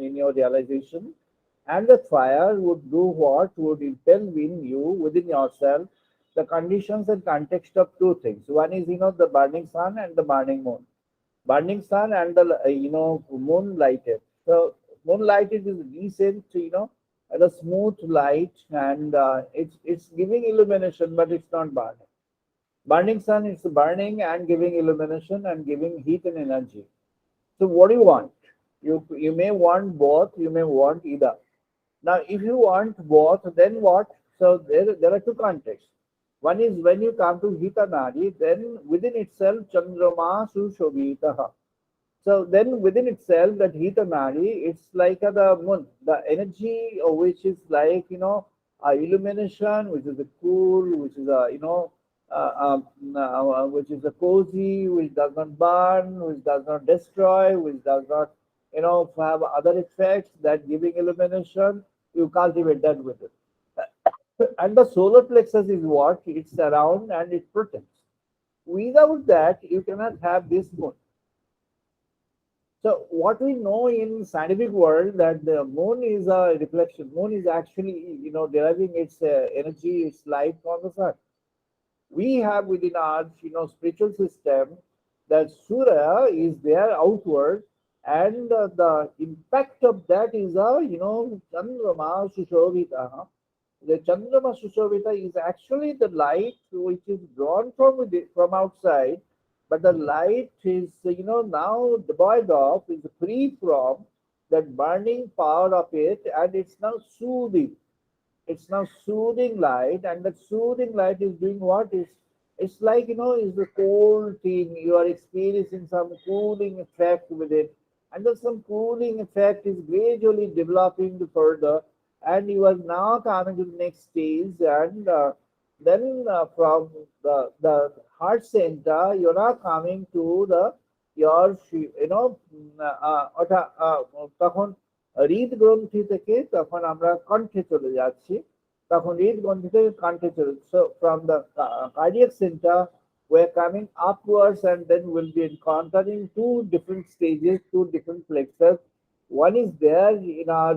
in your realization, and the fire would do what? Would impel in you within yourself the conditions and context of two things. One is the burning sun and the burning moon. Burning sun and the moon lighted. So moonlighted is decent, at a smooth light, and it's giving illumination, but it's not burning. Burning sun is burning and giving illumination and giving heat and energy. So what do you want? You may want both, you may want either. Now if you want both, then what? So there are two contexts. One is when you come to Hita Nadi, then within itself Chandrama Sushobhitaha. So then within itself that Hita Nadi, it's like the moon, the energy of which is like illumination, which is a cool, which is a which is a cozy, which does not burn, which does not destroy, which does not have other effects, that giving illumination, you cultivate that with it. And the solar plexus is what? It's around and it protects. Without that, you cannot have this moon. So what we know in scientific world, that the moon is a reflection. Moon is actually, deriving its energy, its light from the sun. We have within our, spiritual system that Surya is there outward, and the impact of that is Chandrama Sushobhita. The Chandrama Sushobhita is actually the light which is drawn from outside, but the light is now devoid of, is free from that burning power of it, and it's now soothing. It's now soothing light, and that soothing light is doing what is, it's like is the cold thing, you are experiencing some cooling effect with it, and then some cooling effect is gradually developing further, and you are now coming to the next stage, and then from the heart center you're now coming to the your তখন হৃদগ্রন্থি থেকে তখন আমরা কণ্ঠে চলে যাচ্ছি, তখন হৃদগ্রন্থি থেকে কণ্ঠে চলে, so from the cardiac center we're coming upwards, and then we'll be encountering two different stages, two different plexus. One is there in our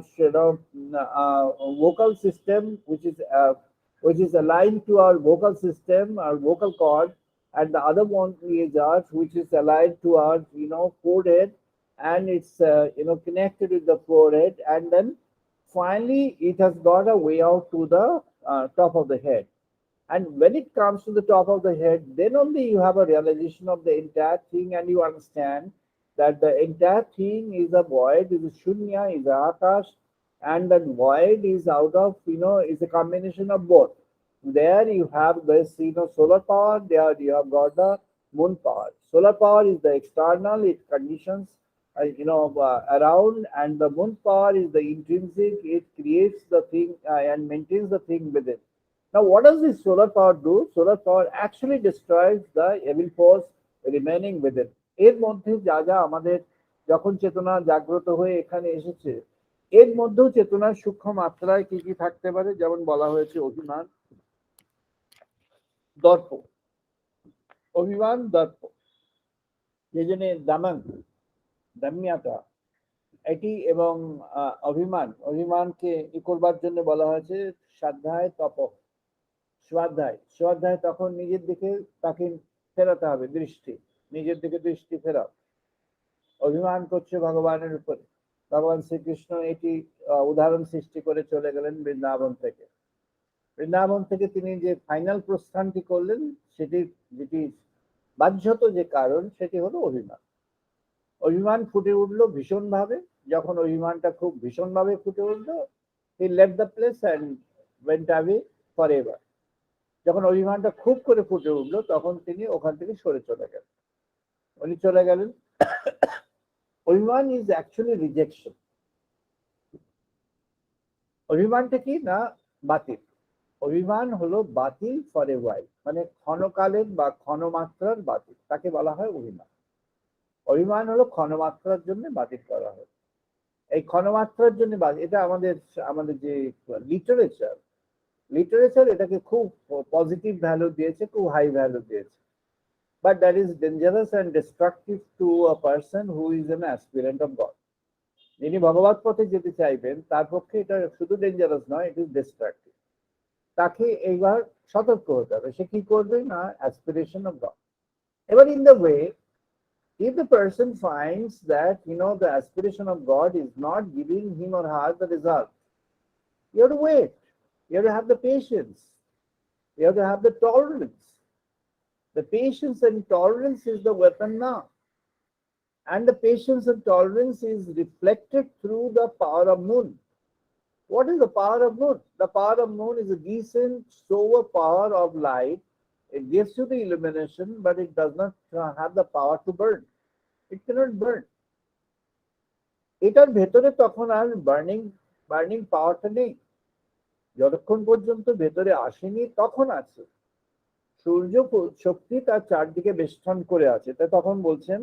vocal system, which is aligned to our vocal system, our vocal cord, and the other one is ours, which is aligned to our forehead, and it's connected with the forehead, and then finally it has got a way out to the top of the head. And when it comes to the top of the head, then only you have a realization of the entire thing, and you understand that the entire thing is a void, is a shunya, is a akash, and that void is out of is a combination of both. There you have this solar power, there you have got the moon power. Solar power is the external, it conditions around, and the moon power is the intrinsic, it creates the thing and maintains the thing within. Now what does this solar power do? Solar power actually destroys the evil force remaining within. এর মধ্যে যা যা আমাদের যখন চেতনা জাগ্রত হয়ে এখানে এসেছে, এর মধ্যেও চেতনার সূক্ষ্ম মাত্রায় কি কি থাকতে পারে, যেমন বলা হয়েছে অভিমান, দর্প, অভিমান, দর্প, এই জন্য দামাং, দাম্যাটা এটি, এবং অভিমানকে ই করবার জন্য বলা হয়েছে সাধ্যায় তপ, স্বাধ্যায়। স্বাধ্যায় তখন নিজের দিকে তাকে ফেরাতে হবে, দৃষ্টি নিজের দিকে দৃষ্টি ফেরাও। অভিমান করছে ভগবানের উপরে। ভগবান শ্রীকৃষ্ণ এটি উদাহরণ সৃষ্টি করে চলে গেলেন বৃন্দাবন থেকে। বৃন্দাবন থেকে তিনি যে ফাইনাল প্রস্থানটি করলেন, যেটি বাহ্যত যে কারণ, সেটি হলো অভিমান। অভিমান ফুটে উঠলো ভীষণভাবে, যখন অভিমানটা খুব ভীষণভাবে ফুটে উঠলো, he left the place and went away forever. যখন অভিমানটা খুব করে ফুটে উঠলো, তখন তিনি ওখান থেকে সরে চলে গেলেন। উনি চলে গেলেন। অভিমান ইজ অ্যাকচুয়ালি রিজেকশন। অভিমানটা কি না, বাতিল। অভিমান হলো বাতিল ফর এ ওয়াইল, মানে ক্ষণকালের বা ক্ষণমাত্রার বাতিল, তাকে বলা হয় অভিমান। অভিমান হলো ক্ষণমাত্রার জন্য বাতিল করা হয়। এই ক্ষণমাত্রার জন্য এটা আমাদের যে লিটারেচার এটাকে খুব পজিটিভ ভ্যালু দিয়েছে, খুব হাই ভ্যালু দিয়েছে। But that is dangerous and destructive to a person who is an aspirant of God. যিনি ভগবত পথে যেতে চাইবেন, তার পক্ষে এটা শুধু ডেঞ্জারাস নয়, ইট ইজ ডিস্ট্রাকটিভ। তাকে এইবার সতর্ক হতে হবে, সে কি করবে না, অ্যাসপিরেশন অফ গড। এবার in the way, if the person finds that the aspiration of God is not giving him or her the result, you have to wait, you have to have the patience, you have to have the tolerance. The patience and tolerance is the weapon now, and the patience and tolerance is reflected through the power of moon. What is the power of moon? The power of moon is a decent sober power of light. It gives you the illumination, but it does not have the power to burn. It cannot burn. এটার ভেতরে তখন আর burning পাওয়ারটা নেই। যতক্ষণ পর্যন্ত ভেতরে আসেনি, তখন আছে। সূর্য শক্তি তার চারদিকে বেষ্টন করে আছে, তাই তখন বলছেন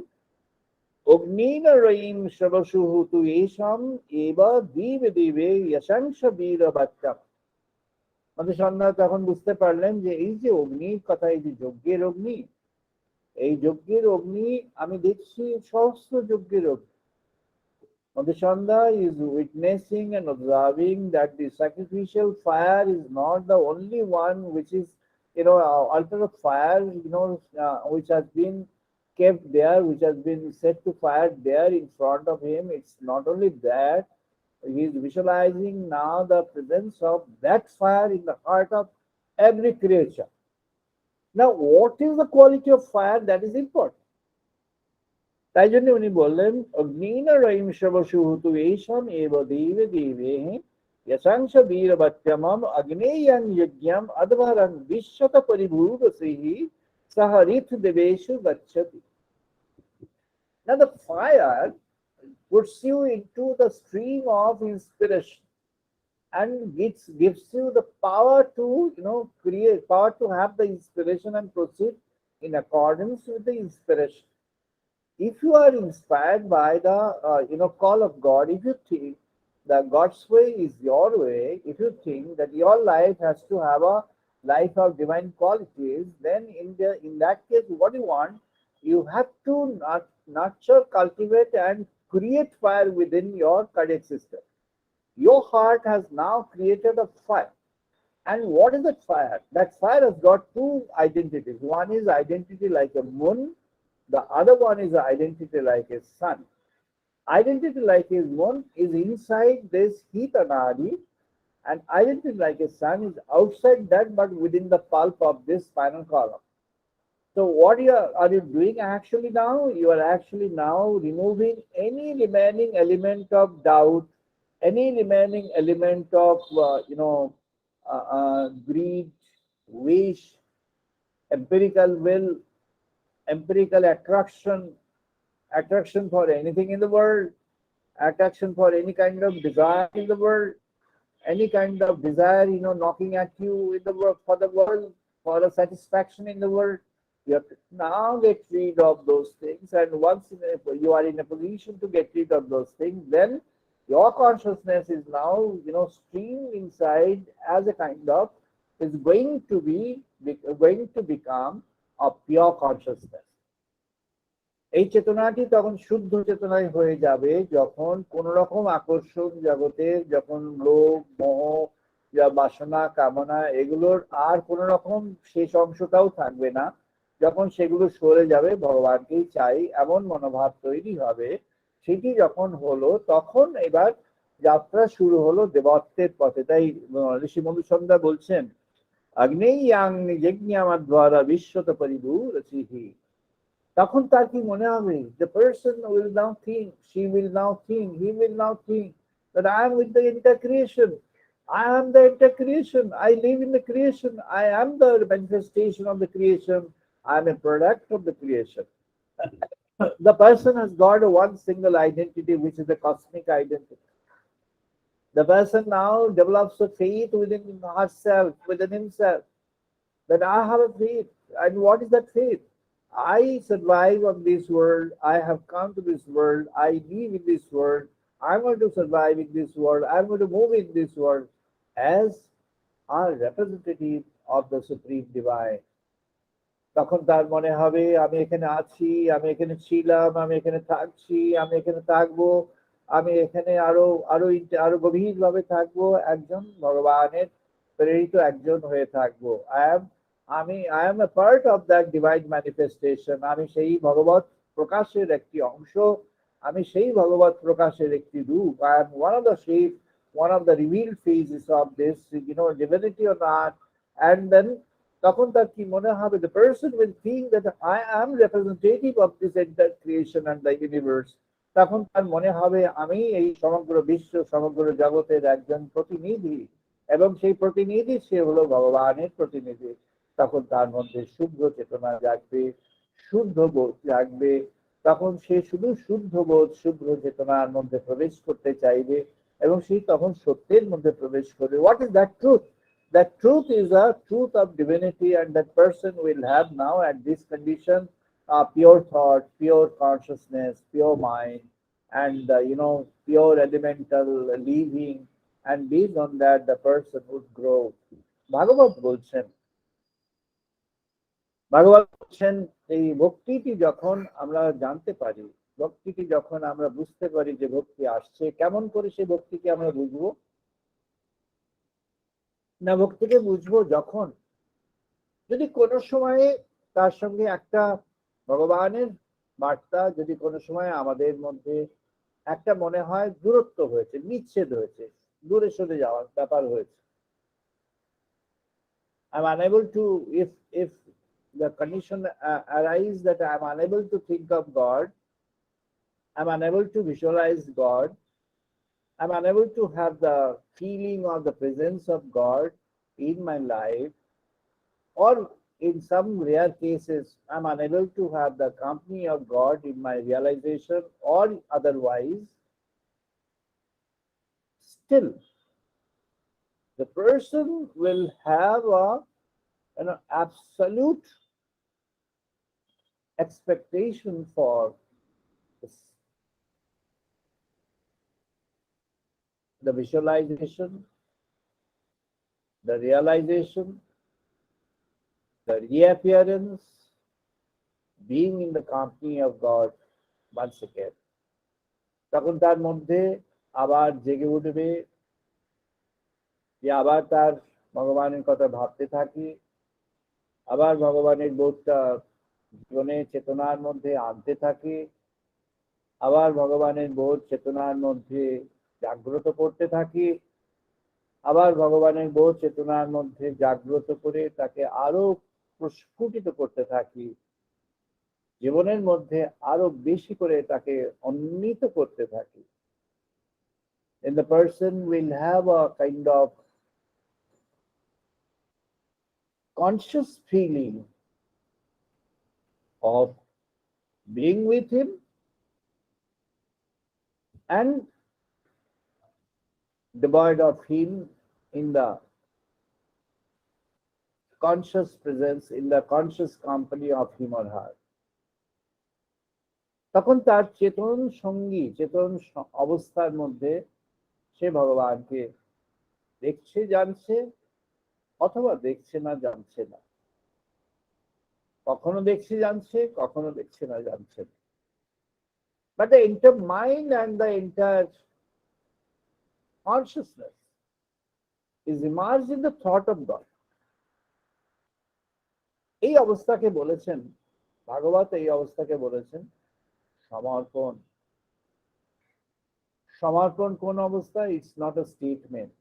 অগ্নিন রয়িম সবসুহুতু এষাম এবা দিবে দিবে যশাংশ বীর বাচ্চা। আমাদের সন্ধ্যা তখন বুঝতে পারলেন যে এই যে অগ্নির কথা, এই যে যজ্ঞের অগ্নি, এই যজ্ঞের অগ্নি আমি দেখছি সহস্র যজ্ঞের অগ্নি। Madhusanda is witnessing and observing that the sacrificial fire is not the only one which is altar of fire which has been kept there, which has been set to fire there in front of him. It's not only that, he is visualizing now the presence of that fire in the heart of every creature. Now, what is the quality of fire? That is important. তাই জন্য উনি বললেন অগ্নিন রহিম শবসুহতু এইসম এব দেবে দেবে यशांश वीरवत्यमम अग्नेयं यज्ञम अध्वरं विश्वत परिभूतसिः सह ऋथ देवेषु गच्छति. Now the fire puts you into the stream of inspiration and gives you the power to create, power to have the inspiration and proceed in accordance with the inspiration. If you are inspired by the call of God, if you think that God's way is your way, if you think that your life has to have a life of divine qualities, then in that case, what you want, you have to nurture, cultivate, and create fire within your cardiac system. Your heart has now created a fire. And what is that fire? That fire has got two identities. One is identity like a moon. The other one is identity like a sun. Identity like a moon is inside this heat anadi, and identity like a sun is outside that, but within the pulp of this spinal column. So what are you doing actually now? You are actually now removing any remaining element of doubt, any remaining element of greed, wish, empirical will, empirical attraction for anything in the world, attraction for any kind of desire in the world, any kind of desire, knocking at you in the world, for the world, for a satisfaction in the world. You have to now get rid of those things. And once you are in a position to get rid of those things, then your consciousness is now, streamed inside as a kind of, is going to become a pure consciousness. এই চেতনাটি তখন শুদ্ধ চেতনায় হয়ে যাবে যখন কোন রকম আকর্ষণ জগতের, যখন লোভ, মোহ, বাসনা, কামনা এগুলোর আর কোন রকম শেষ অংশটাও থাকবে না। যখন সেগুলো সরে যাবে, ভগবানকেই চাই এমন মনোভাব তৈরি হবে, সেটি যখন হলো তখন এবার যাত্রা শুরু হলো দেবত্বের পথে। তাই ঋষি মধুসূদন বলছেন আগ্নেয়াং যজ্ঞামাদ্বারা বিশ্বত পরিভূরচিহি। তখন তার কি মনে হবে? The person will now think, she will now think, he will now think that I am with the entire creation. I am the entire creation. I live in the creation. I am the manifestation of the creation. I am a product of the creation. The person has got a one single identity, which is the cosmic identity. The person now develops a faith within herself, within himself, that I have a faith. And what is that faith? I survive on this world. I have come to this world. I live in this world. I'm going to survive in this world. I'm going to move in this world as a representative of the Supreme Divine. তখন তার মনে হবে আমি এখানে আছি, আমি এখানে ছিলাম, আমি এখানে থাকছি, আমি এখানে থাকবো, আমি এখানে আরো গভীরভাবে থাকবো, একজন ভগবানের প্রেরিত একজন হয়ে থাকবো। I am a part of that divine manifestation. আমি সেই ভগবত প্রকাশের একটি অংশ, আমি সেই ভগবত প্রকাশের একটি রূপ। I am one of the shape, one of the revealed phases of this, divinity on earth. And then তখন তার কি মনে হবে? The person will think that I am representative of this entire creation and the universe. তখন তার মনে হবে আমি এই সমগ্র বিশ্ব, সমগ্র জগতের একজন প্রতিনিধি, এবং সেই প্রতিনিধি সে হলো ভগবানের প্রতিনিধি। তখন তার মধ্যে শুদ্ধ চেতনা জাগবে, শুদ্ধ বোধ জাগবে। তখন সে শুধু শুদ্ধ বোধ, শুদ্ধ চেতনার মধ্যে প্রবেশ করতে চাইবে, এবং সেই তখন সত্যের মধ্যে প্রবেশ করবে। What is that truth? That truth is a truth of divinity, and that person will have now at this condition pure thought, pure consciousness, pure mind, and pure elemental living, and based on that the person would grow. Bhagavad বলছেন এই ভক্তিটি যখন আমরা জানতে পারি, ভক্তিটি যখন আমরা বুঝতে পারি যে ভক্তি আসছে, কেমন করে সেই ভক্তিকে আমরা বুঝবো? না, ভক্তিকে বুঝবো যখন যদি কোনো সময়ে তার সঙ্গে একটা ভগবানের বার্তা যদি কোনো সময় আমাদের মধ্যে একটা মনে হয় দূরত্ব হয়েছে, বিচ্ছেদ হয়েছে, দূরে সরে যাওয়ার ব্যাপার হয়েছে, I'm unable to, if the condition arise that I'm unable to think of God, I'm unable to visualize God, I'm unable to have the feeling of the presence of God in my life, or in some rare cases, I'm unable to have the company of God in my realization or otherwise, still the person will have an absolute expectation for this, the visualization, the realization, the reappearance, being in the company of God once again. তখন তার মধ্যে আবার জেগে উঠবে যে আবার তার ভগবানের কথা ভাবতে থাকি, আবার ভগবানের বোধটা জীবনে চেতনার মধ্যে আনতে থাকি, আবার ভগবানের বোধ চেতনার মধ্যে জাগ্রত করতে থাকি, আবার ভগবানের বোধ চেতনার মধ্যে জাগ্রত করে তাকে আরো প্রস্ফুটিত করতে থাকি, জীবনের মধ্যে আরো বেশি করে তাকে উন্নীত করতে থাকি. And the person will have a kind of conscious feeling of being with him and devoid of him in the conscious presence, in the conscious company of him or her. তখন তার চেতন সঙ্গী, চেতন অবস্থার মধ্যে সে ভগবানকে দেখছে, জানছে, অথবা দেখছে না, জানছে না, কখনো দেখছে জানছে, কখনো দেখছে না, জানছে না. But the entire mind and the entire consciousness is immersed in the thought of God. এই অবস্থাকে বলেছেন ভাগবত, এই অবস্থাকে বলেছেন সমর্পণ. সমর্পণ কোন অবস্থা? It's not a statement.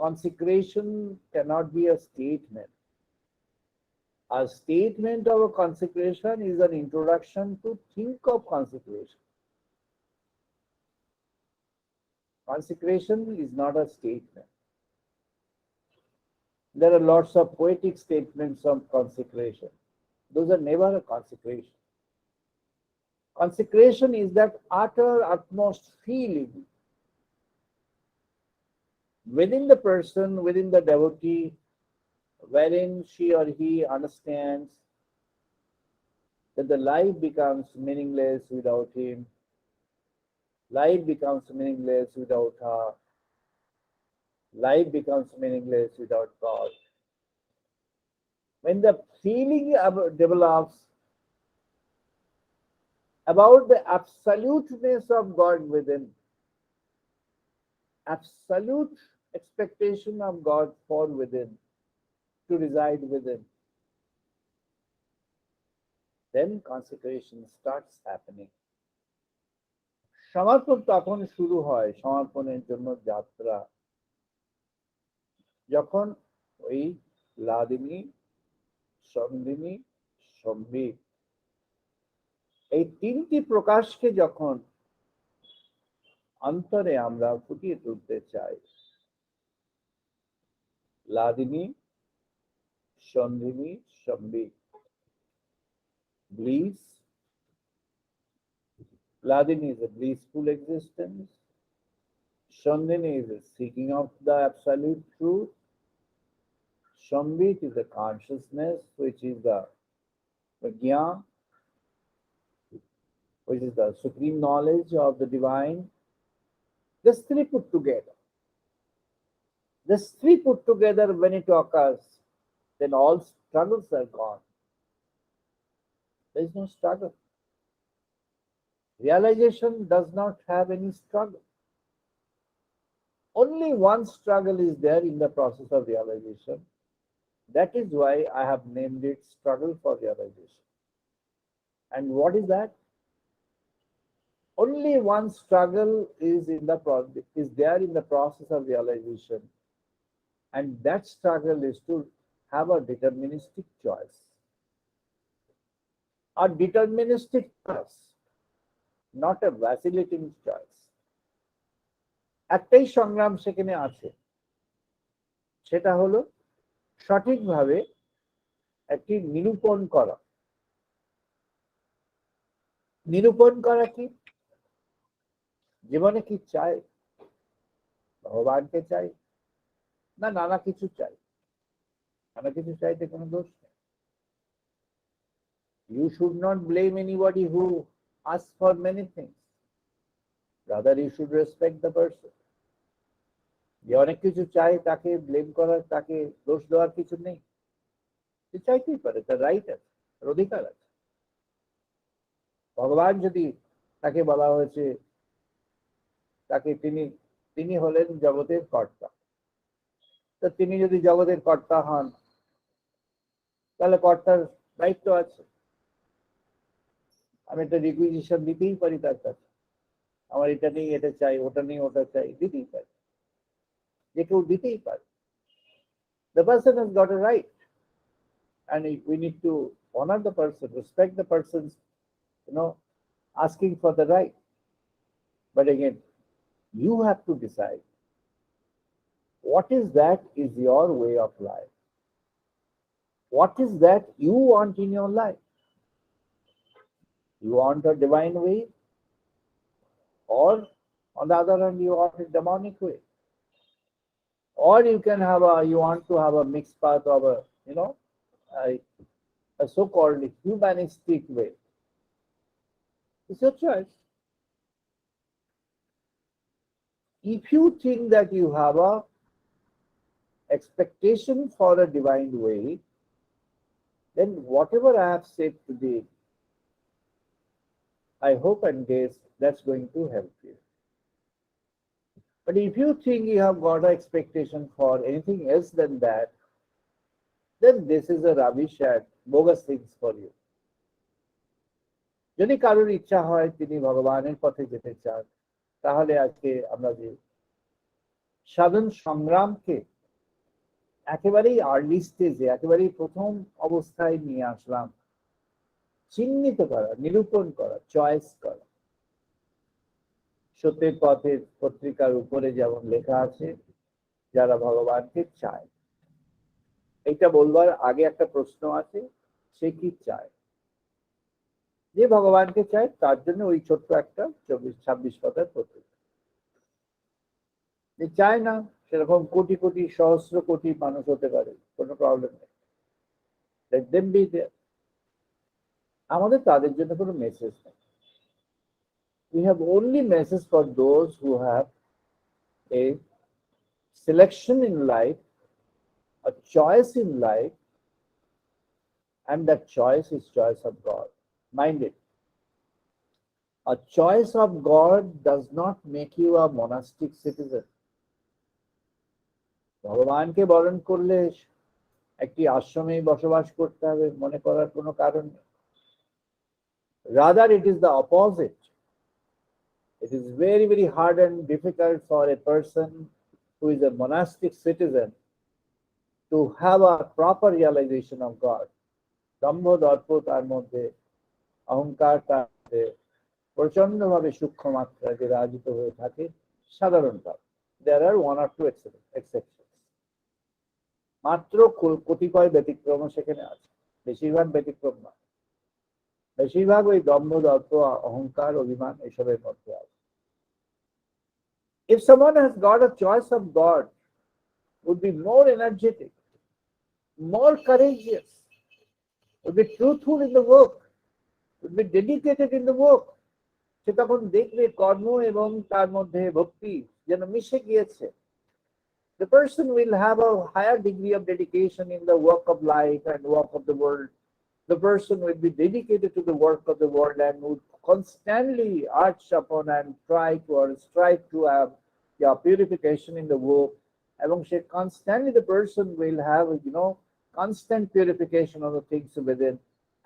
Consecration cannot be a statement. A statement of a consecration is an introduction to think of consecration. Consecration is not a statement. There are lots of poetic statements of consecration. Those are never a consecration. Consecration is that utter, utmost feeling within the person, within the devotee, wherein she or he understands that the life becomes meaningless without him, life becomes meaningless without her, life becomes meaningless without God. When the feeling develops about the absoluteness of God within, absolute expectation of God for within, to reside within, then consecration starts happening. সমর্পণ তখন শুরু হয়, সমর্পণের জন্য যাত্রা, যখন ওই লাদিনী, সন্দিনী, সম্বিত, এই তিনটি প্রকাশকে যখন অন্তরে আমরা ফুটিয়ে তুলতে চাই, লাদিনী, সন্ধিনী, সম্বিত, bliss. Ladini is a blissful existence. Shandini is a seeking of the absolute truth. Shambit is the consciousness, which is the Pragya, which is the supreme knowledge of the divine. These three put together. These three put together, when it occurs, then all struggles are gone. There is no struggle. Realization does not have any struggle. Only one struggle is there in the process of realization. That is why I have named it struggle for realization. And what is that? Only one struggle is there in the process of realization, and that struggle is to have a deterministic choice. A deterministic choice, not a vacillating choice. একটাই সংগ্রাম সেখানে আছে, সেটা হলো সঠিকভাবে একটি নিরূপণ করা। নিরূপণ করা কি? জীবনে কি চাই? ভগবানকে চাই না নানা কিছু চাই? নানা কিছু চাইতে কোনো দোষ নেই। You should not blame anybody who asks for many things. Rather, you should respect the person. যে অনেক কিছু চাই তাকে ব্লেম করার, তাকে দোষ দেওয়ার কিছু নেই। সে চাইতেই পারে, তার রাইট আছে, তার অধিকার আছে। ভগবান যদি তাকে বলা হয়েছে, তাকে তিনি হলেন জগতের কর্তা, তো তিনি যদি জগতের কর্তা হন তাহলে কর্তার দায়িত্ব আছে। আমি একটা রিকুইজিশন দিতেই পারি তার কাছে, আমার এটা নেই, এটা চাই, ওটা নেই, ওটা চাই, দিতেই পারি, যে কেউ দিতেই পারে। The person has got a right, and we need to honor the person, respect the person's, asking for the right. But again, you have to decide what is your way of life. What is that you want in your life? You want a divine way, or on the other hand, you want a demonic way, or you want to have a mixed path of a so-called humanistic way. It's your choice. If you think that you have a expectation for a divine way, then whatever I have said today, I hope and guess that's going to help you. But if you think you have got an expectation for anything else than that, then this is a rubbish and bogus things for you. যদি কারোর ইচ্ছা হয় তিনি ভগবানের পথে যেতে চান, তাহলে আজকে আমরা যে সাধন সংগ্রামকে একেবারেই আর্লি স্টেজে, একেবারেই প্রথম অবস্থায় নিয়ে আসলাম, চিহ্নিত করা, নিরূপণ করা, চয়েস করা। সত্যের পথের পত্রিকার উপরে যেমন লেখা আছে, যারা ভগবানকে চায়। এটা বলবার আগে একটা প্রশ্ন আছে, সে কি চায়? যে ভগবানকে চায় তার জন্য ওই ছোট্ট একটা 24-26 পাতার পত্রিকা। যে চায় না, সেরকম কোটি কোটি সহস্র কোটি মানুষ হতে পারে, কোনো প্রবলেম নেই, let them be there. আমাদের তাদের জন্য কোনো মেসেজ নেই। We have only message for those who have a selection in life, a choice in life, and that choice is choice of God. Mind it. A choice of God does not make you a monastic citizen. ভগবানকে বরণ করলে একটি আশ্রমেই বসবাস করতে হবে মনে করার কোনো কারণ নেই। Rather, it is the opposite. It is very, very hard and difficult for a person who is a monastic citizen to have a proper realization of God. দম্ভ দর্প তার মধ্যে, অহংকার তার মধ্যে প্রচন্ডভাবে সূক্ষ্ম মাত্রায় বিরাজিত হয়ে থাকে সাধারণত। There are one or two exceptions. মাত্র কতিপয় ব্যতিক্রম সেখানে আছে, বেশিরভাগ ব্যতিক্রম নয়। বেশিরভাগ ওই দম্ভ দর্প অহংকার অভিমান এসবের মধ্যে আছে। If someone has got a choice of God, would be more energetic, more courageous, would be truthful in the work, would be dedicated in the work, সে তখন দেখবে কর্ম এবং তার মধ্যে ভক্তি যেন মিশে গিয়েছে। The person will have a higher degree of dedication in the work of life and work of the world. The person will be dedicated to the work of the world and would constantly arch upon and strive to have purification in the work. এবং সে constantly, the person will have constant purification of the things within,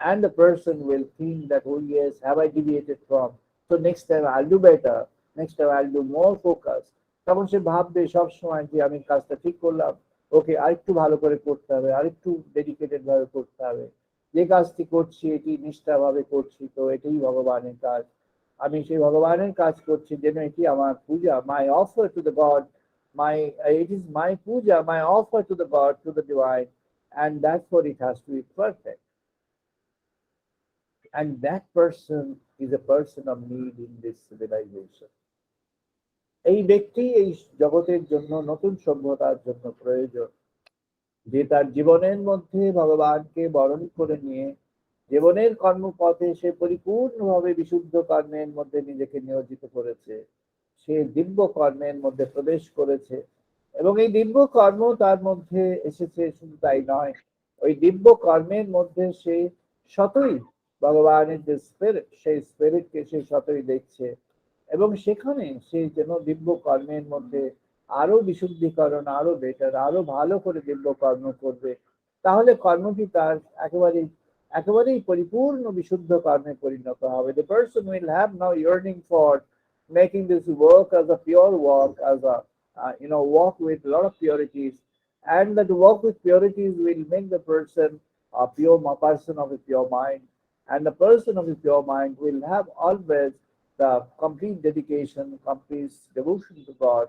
and the person will think that, oh yes, have I deviated from? So next time I'll do better. Next time I'll do more focus. তখন সে ভাববে সব সময় যে আমি কাজটা ঠিক করলাম, ওকে আরেকটু ভালো করে করতে হবে, আরেকটু ডেডিকেটেড ভাবে করতে হবে। যে কাজটি করছি এটি নিষ্ঠাভাবে করছি, তো এটাই ভগবানের কাজ। আমি সেই ভগবানের কাজ করছি যেন এটি আমার পূজা, my offer to the God, my it is my puja, my offer to the god, to the divine, and that's what it has to be perfect. And that person is a person of need in this civilization. এই ব্যক্তি এই জগতের জন্য, নতুন সভ্যতার জন্য প্রয়োজন, যে তার জীবনের মধ্যে ভগবানকে বরণ করে নিয়ে জীবনের কর্মপথে সে পরিপূর্ণভাবে বিশুদ্ধ কর্মের মধ্যে নিজেকে নিয়োজিত করেছে, সে দিব্য কর্মের মধ্যে প্রবেশ করেছে, এবং এই দিব্য কর্ম তার মধ্যে এসেছে। শুধু তাই নয়, ওই দিব্য কর্মের মধ্যে সে সতই ভগবানের যে স্পিরিট, সেই স্পিরিটকে সে সতই দেখছে, এবং সেখানে সে যেন দিব্য কর্মের মধ্যে আরো বিশুদ্ধিকরণ, আরো বেটার, আরো ভালো করে দিব্য কর্ম করবে। তাহলে কর্মটি তার একেবারেই একেবারেই পরিপূর্ণ বিশুদ্ধ কর্মে পরিণত হবে। The person will have now yearning for making this work as a pure work, as a walk with a lot of purities, and that walk with purities will make the person a pure person of a pure mind, and the person of a pure mind will have always the complete dedication, complete devotion to God,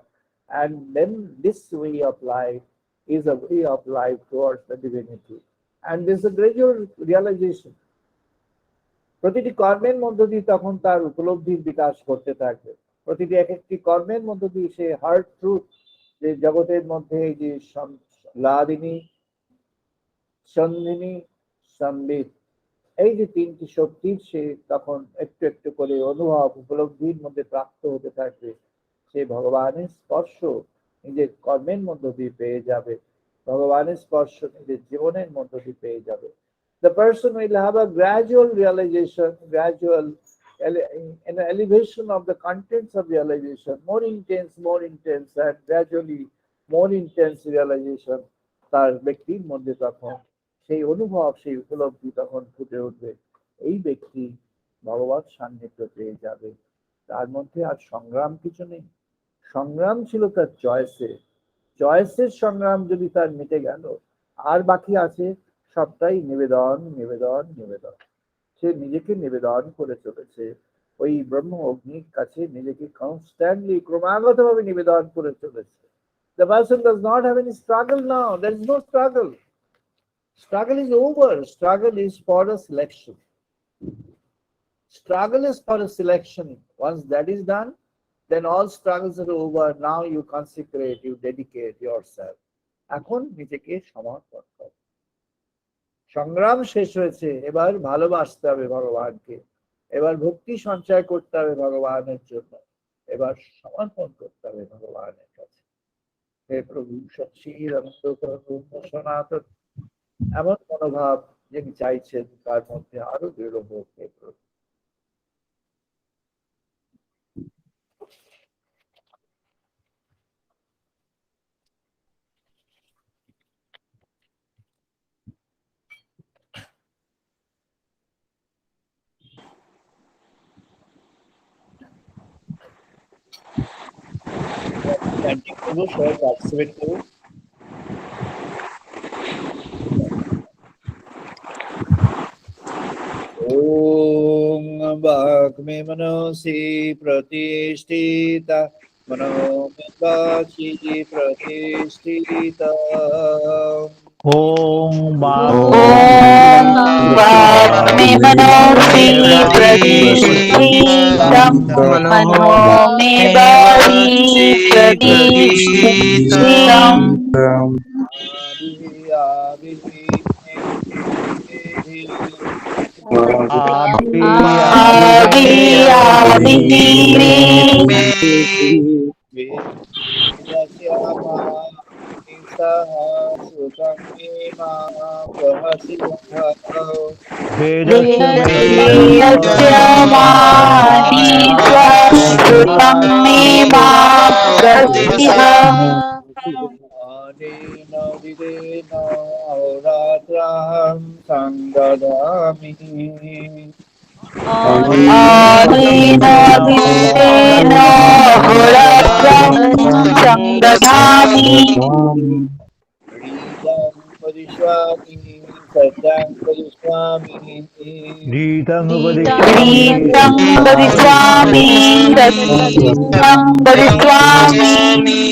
and then this way of life is a way of life towards the divinity. And this is a gradual realization. প্রতিটি কর্মের মধ্য দিয়ে তখন তার উপলব্ধির বিকাশ করতে থাকবে। প্রতিটি এক একটি কর্মের মধ্য দিয়ে সে হার্ড ট্রুথ, যে জগতের মধ্যে এই যে লাদিনী, সন্ধিনী, সম্বিত, এই যে তিনটি শক্তির সে তখন একটু একটু করে অনুভব, উপলব্ধির মধ্যে প্রাপ্ত হতে থাকবে। সে ভগবানের স্পর্শ নিজের কর্মের মধ্য দিয়ে পেয়ে যাবে, ভগবানের স্পর্শ নিজের জীবনের মধ্য দিয়ে পেয়ে যাবে। The person will have a gradual realization, gradual an elevation of the contents of realization, more intense, and gradually more intense realization তার ব্যক্তির মধ্যে তখন সেই অনুভব, সেই উপলব্ধি তখন ফুটে উঠবে। এই ব্যক্তি ভগবত সান্নিধ্য পেয়ে যাবে। তার মধ্যে আর সংগ্রাম কিছু নেই। সংগ্রাম ছিল তার চয়েসে, চয়েসের সংগ্রাম যদি তার মিটে গেল, আর বাকি আছে সবটাই নিবেদন, নিবেদন, নিবেদন। সে নিজেকে নিবেদন করে চলেছে ওই ব্রহ্ম অগ্নির কাছে, নিজেকে কনস্ট্যান্টলি, ক্রমাগত ভাবে নিবেদন করে চলেছে। The person does not have any struggle now. There is no struggle. Struggle is over. Struggle is for a selection. Struggle is for a selection. Once that is done, then all struggles are over. Now you consecrate, you dedicate yourself. এখন নিজেকে সমর্পণ কর। সংগ্রাম শেষ হয়েছে, এবার ভালোবাসতে হবে ভগবানকে, এবার ভক্তি সঞ্চয় করতে হবে ভগবানের জন্য, এবার সমর্পণ করতে হবে ভগবানের কাছে। হে প্রভু সচ্চির আনন্দ সনাতন, এমন মনোভাব যিনি চাইছেন তার মধ্যে আরো দৃঢ় হোক। হে প্রভু। চ্যান্টিং করবো, সবাই পার্টিসিপেট করুন। ॐ वाग्मे मनसि प्रतिष्ठिता, मनो मे वाचि प्रतिष्ठिता। ॐ ॐ वाग्मे मनसि प्रतिष्ठितं मनो मे वाचि प्रतिष्ठितम् वेदस्य मानि स्वश्रुतं मे मा प्रसीद अनेन विदेन अहोरात्रां संददामि आनेनादित्येन होरात्रं सङ्दधामि Ridam Padishwami Satyam Padishwami Dītam रीतं Upadishyami वदिष्यामि सत्यं वदिष्यामि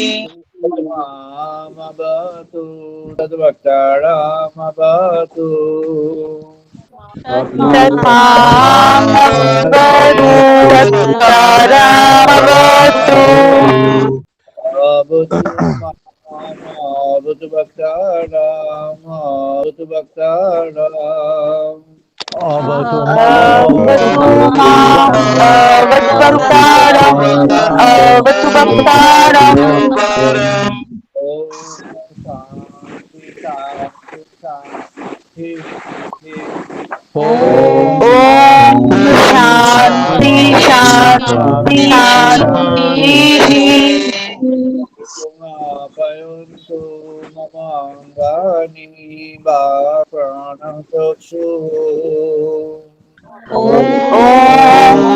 Mamabatu Tadvaktaramabatu तत्मामवतु वक्तारामवतु Abatu Mamabatu Bhaktaram Abatu Bhaktaram अवतु माम् अवतु भक्तारम् अवतु भक्तारम् Om Shanti Shanti Shanti ॐ शान्ति शान्ति शान्तिः Payuntu Mamangani Bhapranataksu ॐ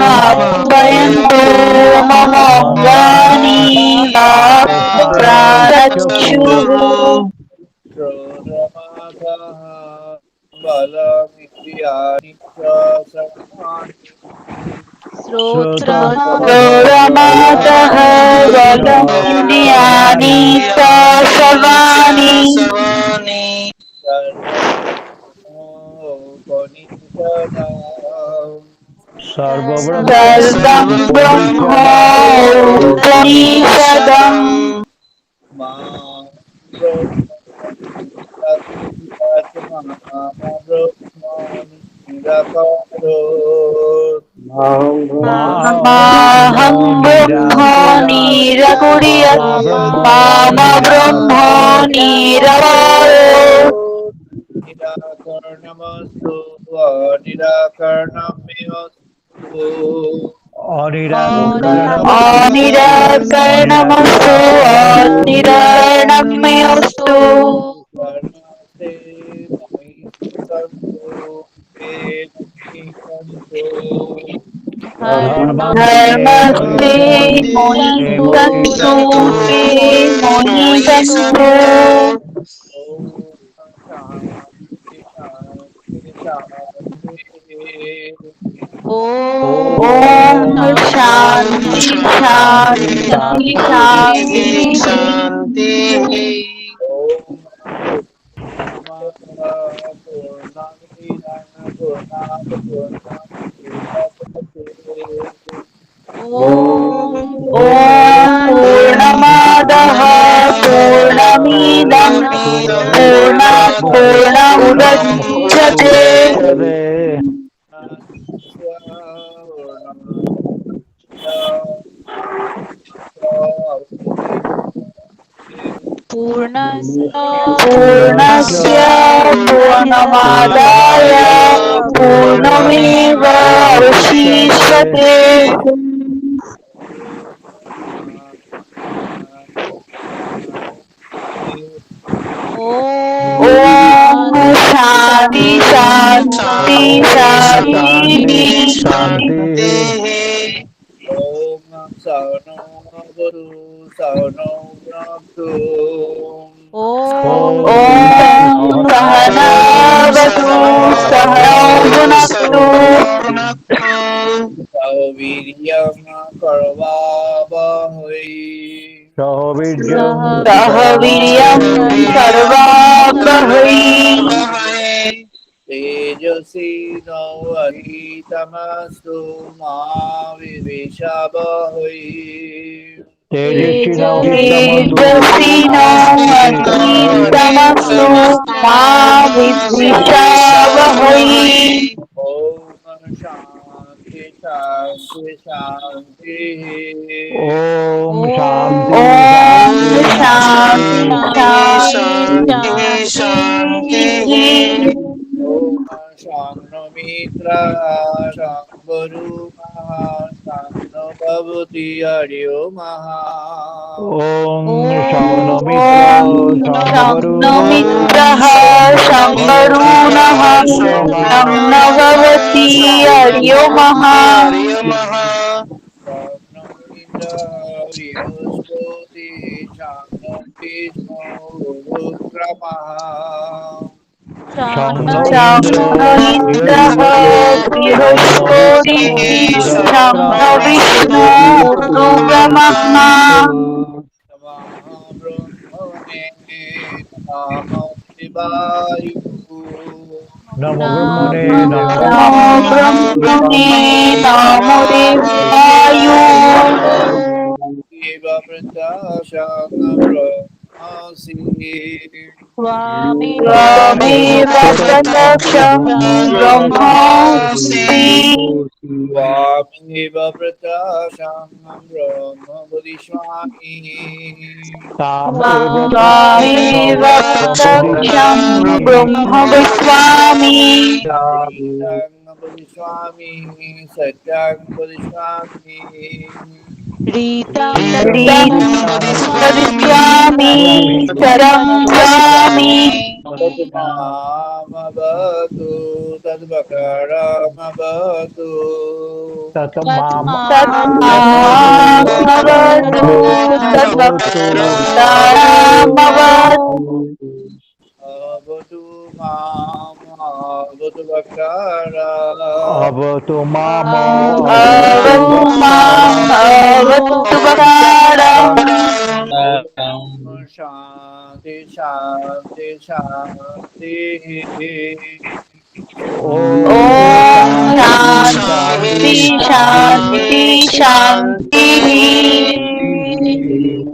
आप्यन्तु मम अङ्गानि प्राणचक्षुः Shrodramataha Balamindriyani Sarvani प्रोरमादः बलमिन्द्रियाणि च सर्वाणि Sarva सर्वं ब्रह्मोपनिषदम् माहं ब्रह्म निरकुर्यात् माम ब्रह्म निरवोत् निराकरणमस्तु निराकरणमेस्तु अनिराकरणमस्तु अनिराकरणमस्तु कर्णस्ते मयि सन्तु मे मयि सन्तु धर्मस्ते मोहि सन्तु ते मोहि सन्तु ॐ शान्ति शान्ति शान्तिः ॐ शान्ति शान्ति शान्तिः ॐ पूर्णमिदं पूर्णात् पूर्णमुदच्यते ॐ पूर्णमादः पूर्णमिदं पूर्णात् पूर्णमुदच्यते पूर्णस्य पूर्णमादाय पूर्णमेव अवशिष्यते ॐ शान्ति शान्ति शान्तिः Om Sano Guru Sano Brahma ॐ सहनावतु सहनौ भुनक्तु Saviriyam Karvavahai सह वीर्यं करवावहै Tejasi Navahitamastu Ma Vivishabhai तेजस्विनो अधीतमस्तु मा विद्विषावहै Om Shanti Shanti Shanti ॐ शान्ति शान्ति शान्तिः Om Shangno Mitra Shambharu Maha Shangno भवति हरि ओम Om Shauno ॐ Mitra शं नो Shangavaru मित्रः Bhavati शङ्करुणः शं Saryoma न भवति हर्यो मः बृहस्पति शान्तं विष्णु रुद्रमः Shangno शं नो Indra इन्द्रः Brihaspati Shangno बृहस्पतिः Vishnu शं न विष्णु रुद्रमः नमः ब्रह्मणे नमः शिवाय Namo Brahmane नमो Namo ब्रह्मणे नमो देवाय एव प्रत्याशां ब्रह्मसि त्वमेव प्रत्यक्षं ब्रह्मासि त्वामेव प्रत्याशां ब्रह्म वदिष्यामि Tam Eva त्वामेव Pratyaksham प्रत्यक्षं Brahmadishami ब्रह्म विस्वामि रीतं वदिष्यामि सत्यं वदिष्यामि Ritam Vadishyami वदिष्यामि चरं वदामि तद्मामवतु तद्वकरमवतु तत्मामवतु तद्वक्तारमवतु अवतु मामवतु वकर Avatu Mama Avatu अवतु माम् Vaktaram अवतु वकारम् ॐ शान्ति शान्ति शान्तिः Om ॐ Shanti शान्ति Shanti शान्ति शान्तिः ॐ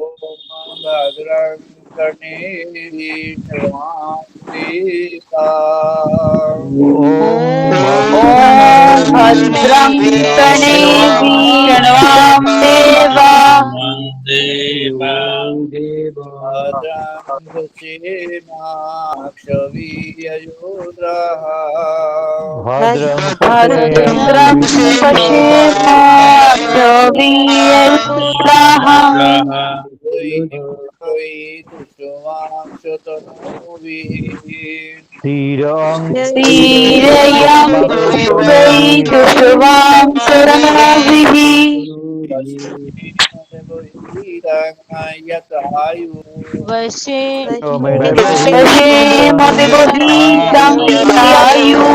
भद्रं कर्णेभिः शर्वां देवा Om ॐ Bhadrangkarnevi भद्रं कर्णेभिः शृण्वां देवा भद्रं पश्येमाक्षवीर्यजोत्रः Bhadram भद्रं पश्येमाक्षभिर्यजत्राः तुष्टवांशतनूभिः धीरयं दुष्टवां सुरनभिः वशेमभिर्बुद्धितं यायुः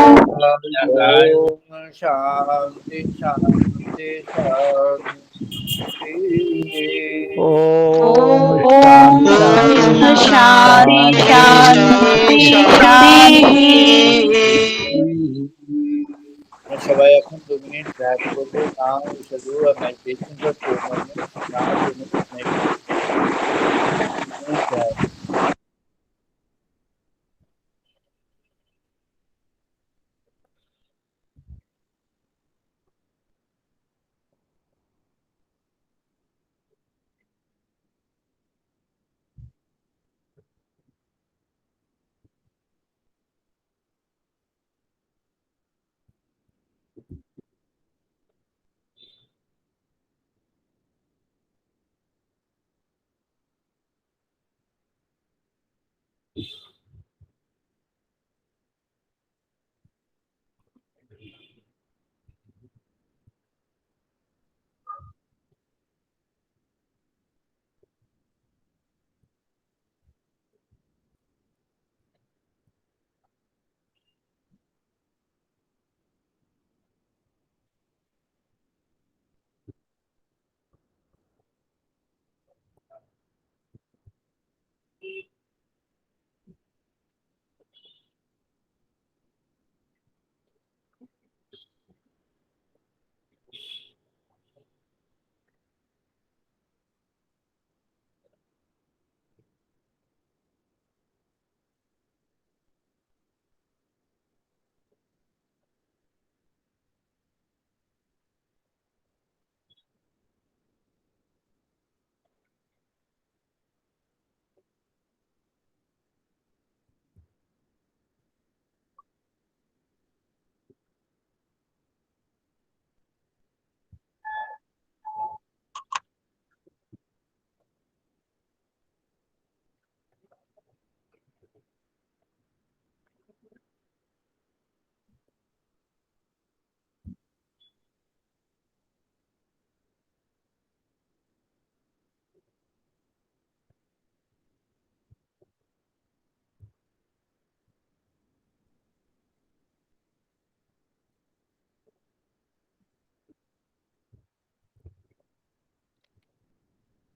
ॐ शान्ति शान्ति शान्तिः Om Shanti ॐ शान्ति शान्ति शान्तिः আমরা সবাই এখন 2 মিনিট ধ্যান করবো now we shall do a meditation for 4 minutes now 2 minutes meditation 2 minutes ধ্যান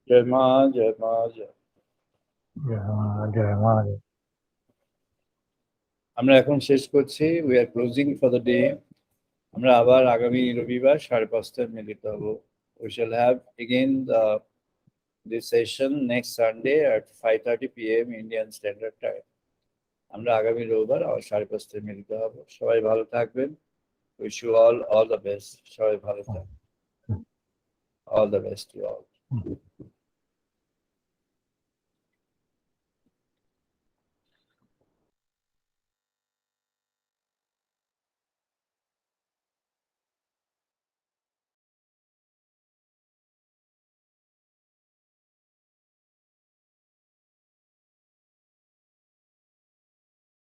Jai Ma, Jai Ma, Jai. জয় মা আমরা এখন শেষ করছি। We are closing for the day. আমরা আবার আগামী রবিবার 5:30 মিলিত হব। We shall have again this session next Sunday at 5:30 p.m. Indian Standard Time. আমরা আগামী রবিবার আবার 5:30 মিলিত হব। সবাই ভালো থাকবেন। Wish you all the best. সবাই ভালো থাকবেন। All the best to all.